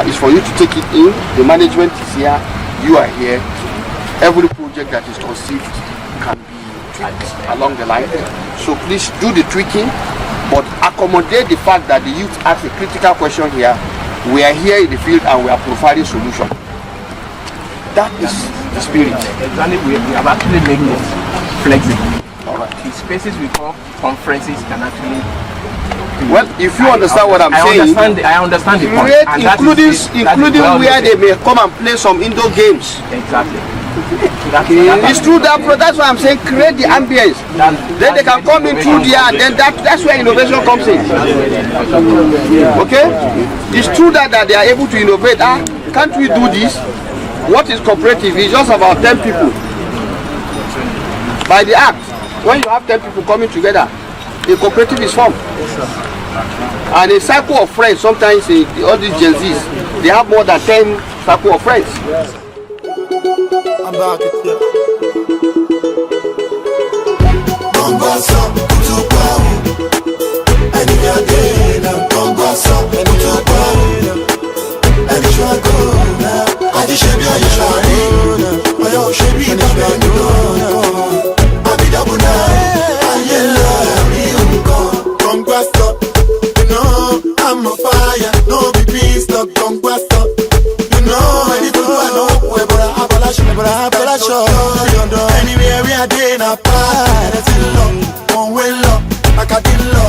It's for you to take it in. The management is here. You are here. Every project that is conceived can be tweaked along the line. So please do the tweaking, but accommodate the fact that the youth ask a critical question here. We are here in the field and we are providing solution. That is the spirit. Exactly, we have actually made it flexible. Alright. The spaces we call conferences can actually. Well, if you understand what I'm saying, I understand the point. Including where they may come and play some indoor games. Exactly. It's true that's why I'm saying create the ambience. Then they can come in through there, and then that's where innovation comes in. Okay? It's true that they are able to innovate. Can't we do this? What is cooperative? It's just about 10 people. By the act, when you have 10 people coming together, a cooperative is formed. And a circle of friends, sometimes all these Gen Zs, they have more than 10 circle of friends. I'm back here. àti ṣe bí ọyẹ ṣàrí ọyọ ṣe bí bàbá nìkan àbí dàbò náà ayé lọ rí nǹkan. Kọ̀ǹgbà stop, you know I'm on fire, no be beans stop. Kọ̀ǹgbà stop, you know anything I know wẹ̀ bọ̀dà abọ́láṣọ anywhere we are dey na party ẹ̀rẹ́ ti lọ one way lọ akadé lọ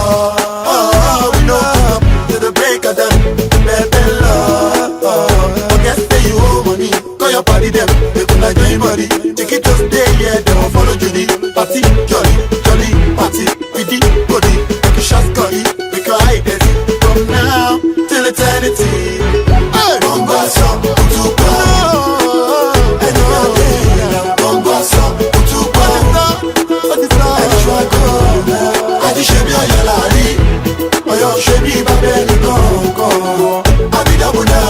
we no come to the break of them bẹ́ẹ̀ lọ forget say you owe money call your party dem make una join body ticket just dey here dem wan follow Judy party jolly jolly party with the body make you shout curry make your eye dirty from now till eternity. Bongo song, kutupa. Bongo song, kutupa. Adi shebi oyalari, oyo shebi babeni kongo. Abi dabuna,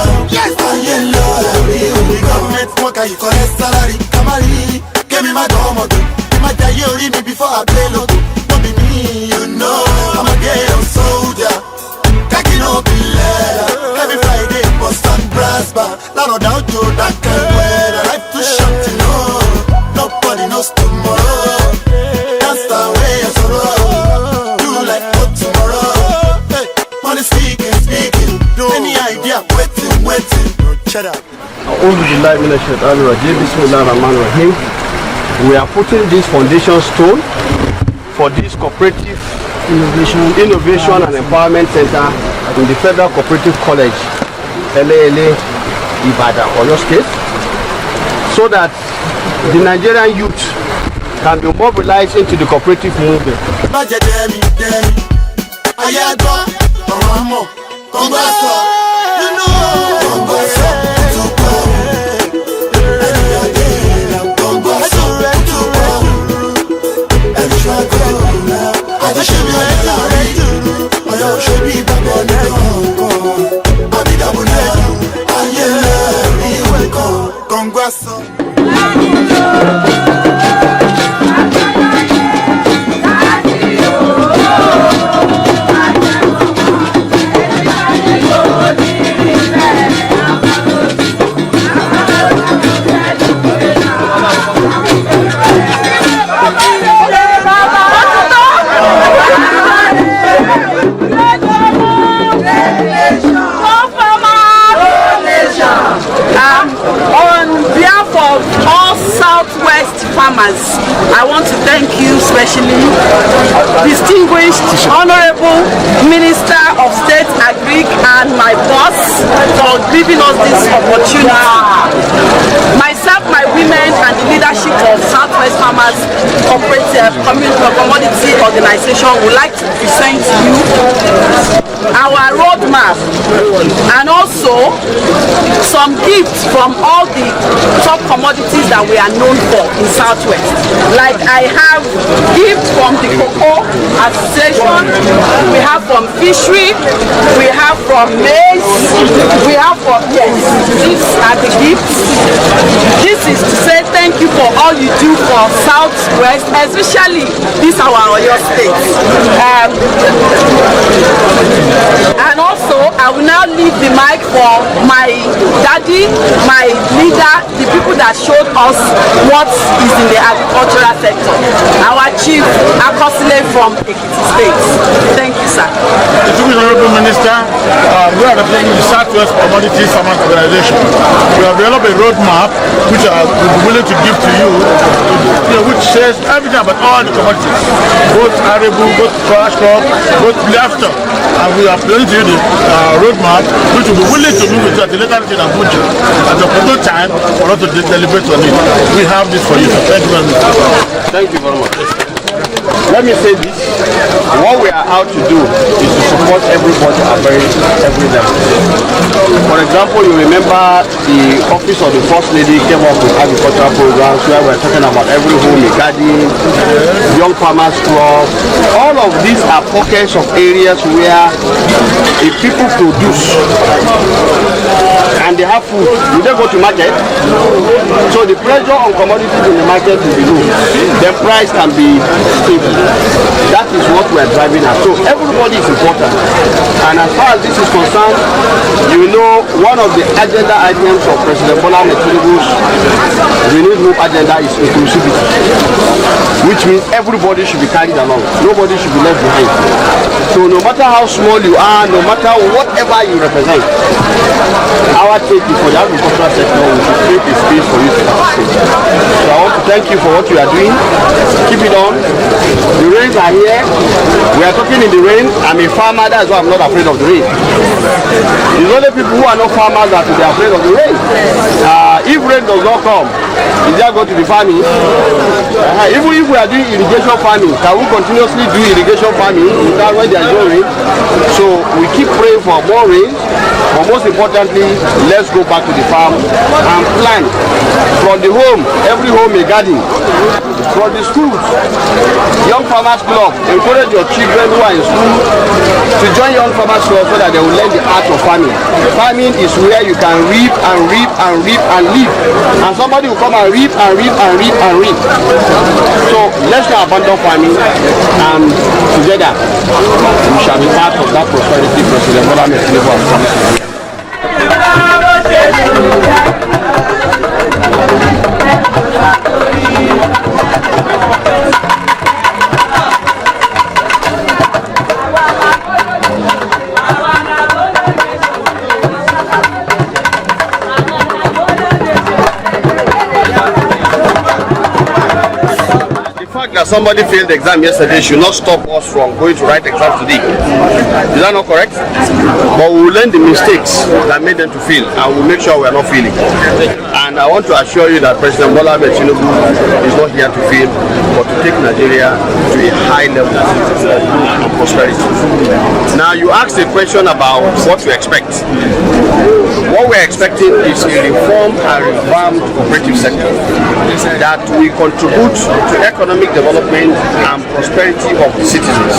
aye lo eri uri government worker you collect salary. Kamari, give me my domodo, give my daye ori me before I play loto. No be me, you know, I'm a ghetto soldier. Kaki no be leather. Every Friday, bust and brass bar. Lano down to that kind of weather. Life too short, you know. Nobody knows tomorrow. That's the way I sorrow. Do like no tomorrow. Hey, money speaking. Any idea? Waiting. Shut up. We are putting this foundation stone for this cooperative innovation and empowerment center in the Federal Cooperative College, LALA, Ibadan, Oyo State, so that the Nigerian youth can be mobilized into the cooperative movement. I want to thank you specially, distinguished Honorable Minister of State Agric and my boss for giving us this opportunity. Myself, my women and the leadership of Southwest Farmers Cooperative Commodity Organization would like to present to you our roadmap and also some gifts from all the top commodities that we are known for in Southwest. Like I have gifts from the Cocoa Association, we have from fishery, we have from maize, we have from, yes, these are the gifts. This is to say thank you for all you do for Southwest, especially this our Oyo State. And also, I will now leave the mic for my daddy, my leader, the people that showed us what is in the agricultural sector. Our chief, Akosile from Ekiti State. Thank you, sir. Honorable Minister, we are representing the Southwest Commodity Farmers Organization. We have developed a roadmap which I will be willing to give to you, which says everything about all the commodities, both arable, both cash crop, both livestock. And we are presenting to you the roadmap which will be willing to move it at the later stage and budget at the appropriate time for us to deliberate on it. We have this for you. Thank you very much. Thank you very much. Let me say this, what we are out to do is to support everybody at every level. For example, you remember the office of the First Lady came up with agricultural programs where we're talking about every home, a garden, young farmers club. All of these are pockets of areas where if people produce and they have food, you don't go to market. So the pressure on commodities in the market will be low. The price can be stable. That is what we are driving at. So everybody is important. And as far as this is concerned, you know, one of the agenda items of President Bola Tinubu's renewed hope agenda is inclusivity, which means everybody should be carried along. Nobody should be left behind. So no matter how small you are, no matter whatever you represent, our take is for the agricultural sector, we should create a space for you to participate. So I want to thank you for what you are doing. Keep it on. The rains are here. We are talking in the rain. I'm a farmer, that's why I'm not afraid of the rain. It's only people who are not farmers that will be afraid of the rain. If rain does not come, is there going to be farming? Even if we are doing irrigation farming, can we continuously do irrigation farming without when there is no rain? So we keep praying for more rain, but most importantly, let's go back to the farm and plant. From the home, every home a garden. From the schools, Young Farmers Club, encourage your children who are in school to join Young Farmers Club so that they will learn the art of farming. Farming is where you can reap and reap and reap and live. And somebody will come and reap and reap and reap and reap. So let's not abandon farming, and together we shall be part of that prosperity President Bola Tinubu has promised. That somebody failed the exam yesterday should not stop us from going to write exams today. Is that not correct? But we will learn the mistakes that made them to fail, and we'll make sure we are not failing. And I want to assure you that President Bola Tinubu is not here to fail, but to take Nigeria to a high level of prosperity. Now, you asked a question about what we expect. What we're expecting is a reformed and revamped cooperative sector that will contribute to economic development and prosperity of the citizens.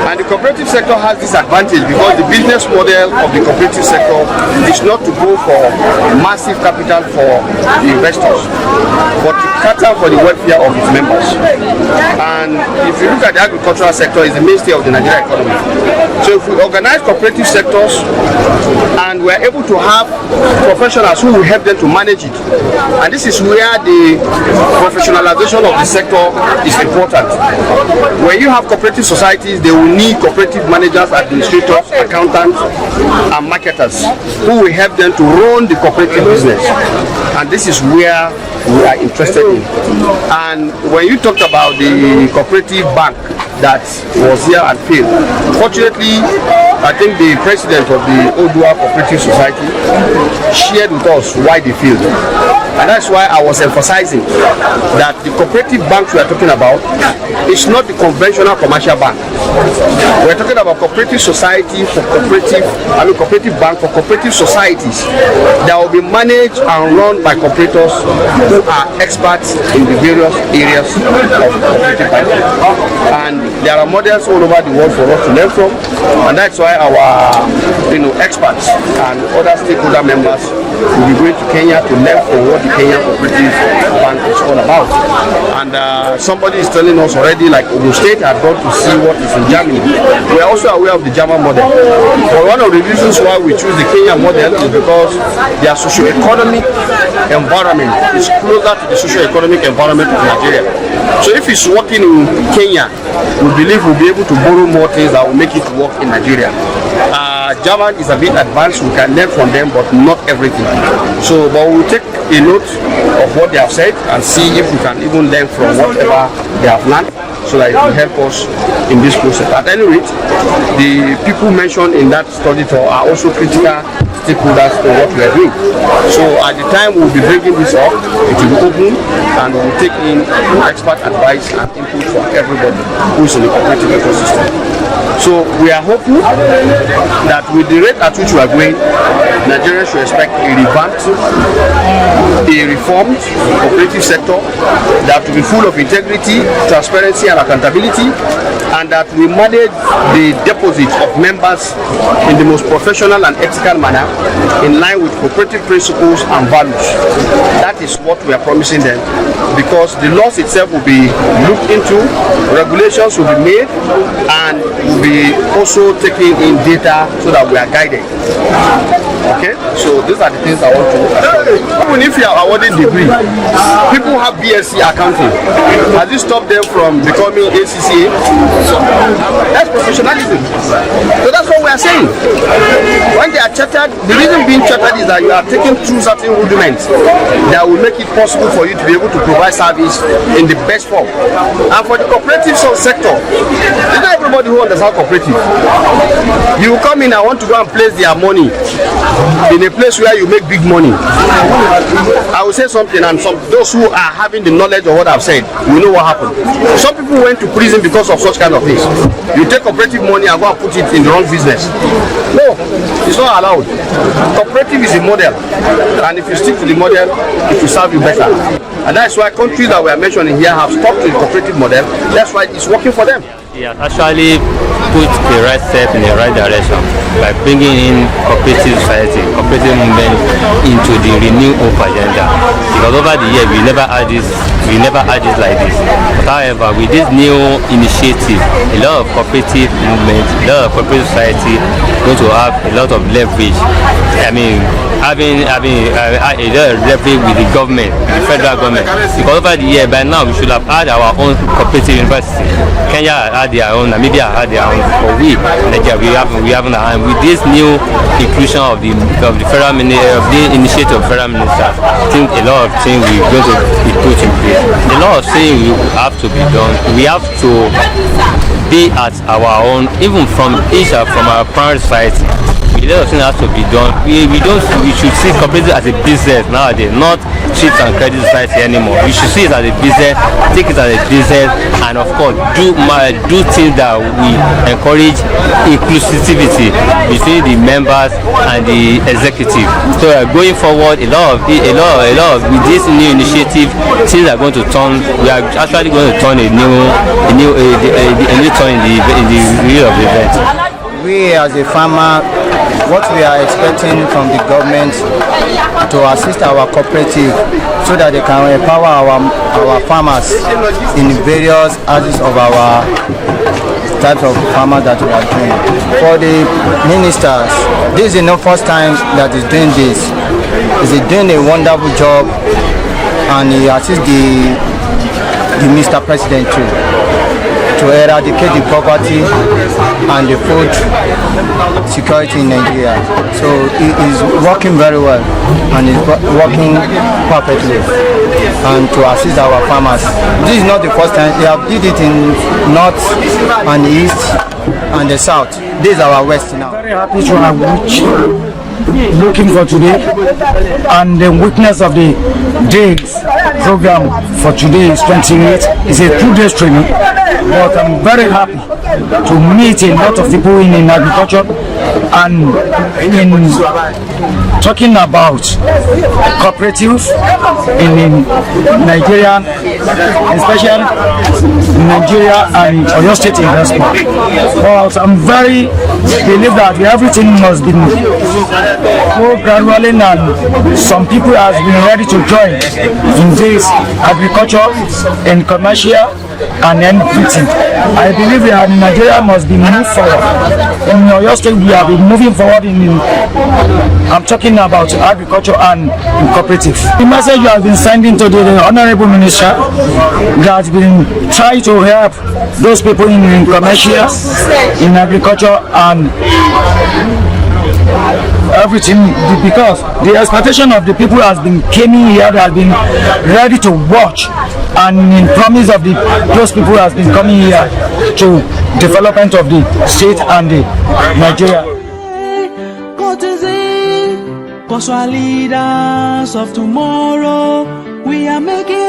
And the cooperative sector has this advantage because the business model of the cooperative sector is not to go for massive capital for the investors, but to cater for the welfare of its members. And if you look at the agricultural sector, it's the mainstay of the Nigerian economy. So if we organize cooperative sectors and we're able to have professionals who will help them to manage it, and this is where the professionalization of the sector is important. When you have cooperative societies, they will need cooperative managers, administrators, accountants, and marketers who will help them to run the cooperative business. And this is where we are interested in. And when you talked about the cooperative bank that was here and failed, fortunately, I think the president of the Odua Cooperative Society shared with us why they failed. And that's why I was emphasizing that the cooperative banks we are talking about is not the conventional commercial bank. We're talking about cooperative society for cooperative bank for cooperative societies that will be managed and run by cooperators who are experts in the various areas of cooperative banking. And there are models all over the world for us to learn from, and that's why our experts and other stakeholder members will be going to Kenya to learn from what the Kenya Cooperative Bank is all about. And somebody is telling us already, like Ogun State had gone to see what is in Germany. We are also aware of the German model. But one of the reasons why we choose the Kenya model is because their socio-economic environment is closer to the socio-economic environment of Nigeria. So if it's working in Kenya, we believe we'll be able to borrow more things that will make it work in Nigeria. German is a bit advanced, we can learn from them, but not everything. So, but we'll take a note of what they have said and see if we can even learn from whatever they have learned, so that it will help us in this process. At any rate, the people mentioned in that study tour are also critical stakeholders to what we are doing. So at the time we'll be bringing this up, it will be open, and we'll take in expert advice and input from everybody who is in the cooperative ecosystem. So we are hopeful that with the rate at which we are going, Nigeria should expect a revamped, a reformed cooperative sector that will be full of integrity, transparency and accountability, and that will manage the deposit of members in the most professional and ethical manner in line with cooperative principles and values. That is what we are promising them, because the laws itself will be looked into, regulations will be made, and will be also taking in data so that we are guided. Okay, so these are the things I want to assure you. Even if you are awarding degree, people have BSc accounting. Has it stopped them from becoming ACCA? That's professionalism. So that's what we are saying. When they are chartered, the reason being chartered is that you are taking through certain rudiments that will make it possible for you to be able to provide service in the best form. And for the cooperative sector, it's not everybody who understands cooperative. You will come in and want to go and place their money in a place where you make big money. I will say something, and those who are having the knowledge of what I've said, we know what happened. Some people went to prison because of such kind of things. You take cooperative money and go and put it in the wrong business. No, it's not allowed. Cooperative is a model, and if you stick to the model, it will serve you better. And that's why countries that we are mentioning here have stuck to the cooperative model. That's why it's working for them. He has actually put the right step in the right direction by bringing in cooperative society, cooperative movement into the renew hope agenda. Because over the year we never had this like this. But however, with this new initiative, a lot of cooperative movement, a lot of cooperative society going to have a lot of leverage. I mean, having a lot of leverage with the government, with the federal government. Because over the year, by now we should have had our own cooperative university. Kenya had their own, Namibia had their own, but we, Nigeria, we haven't. And with this new inclusion of the federal of the initiative of federal minister, I think a lot of things we're going to be put in place. A lot of things we have to be done. We have to be at our own, even from our primary society. A lot of things has to be done. We should see cooperative as a business nowadays, not chips and credit society anymore. We should see it as a business, take it as a business, and of course do things that we encourage inclusivity between the members and the executive. So going forward, a lot of with this new initiative, things are going to turn. We are actually going to turn a new turn in the wheel of the event. We as a farmer, what we are expecting from the government to assist our cooperative so that they can empower our farmers in various aspects of our types of farmers that we are doing. For the ministers, this is not first time that he's doing this. He's doing a wonderful job, and he assists the Mr. President too, to eradicate the poverty and the food security in Nigeria. So it is working very well, and it's working perfectly, and to assist our farmers. This is not the first time. They have did it in north and east and the south. This is our west now. Very happy to have looking for today, and the witness of the days program for today is 28. It's a 2-day training, but I'm very happy to meet a lot of people in agriculture and in talking about cooperatives in Nigeria, especially in Nigeria and Oyo State investment. But I'm very believe that everything must be go gradually, and some people have been ready to join in this agriculture and commercial and everything. I believe that Nigeria must be moved forward. In Oyo State, we have been moving forward I'm talking about agriculture and cooperative. The message you have been sending to the Honorable Minister that has been trying to help those people in commercial, in agriculture and everything, because the expectation of the people has been coming here, that has been ready to watch, and in promise of those people has been coming here to development of the state and the Nigeria. Cause we are leaders of tomorrow. We are making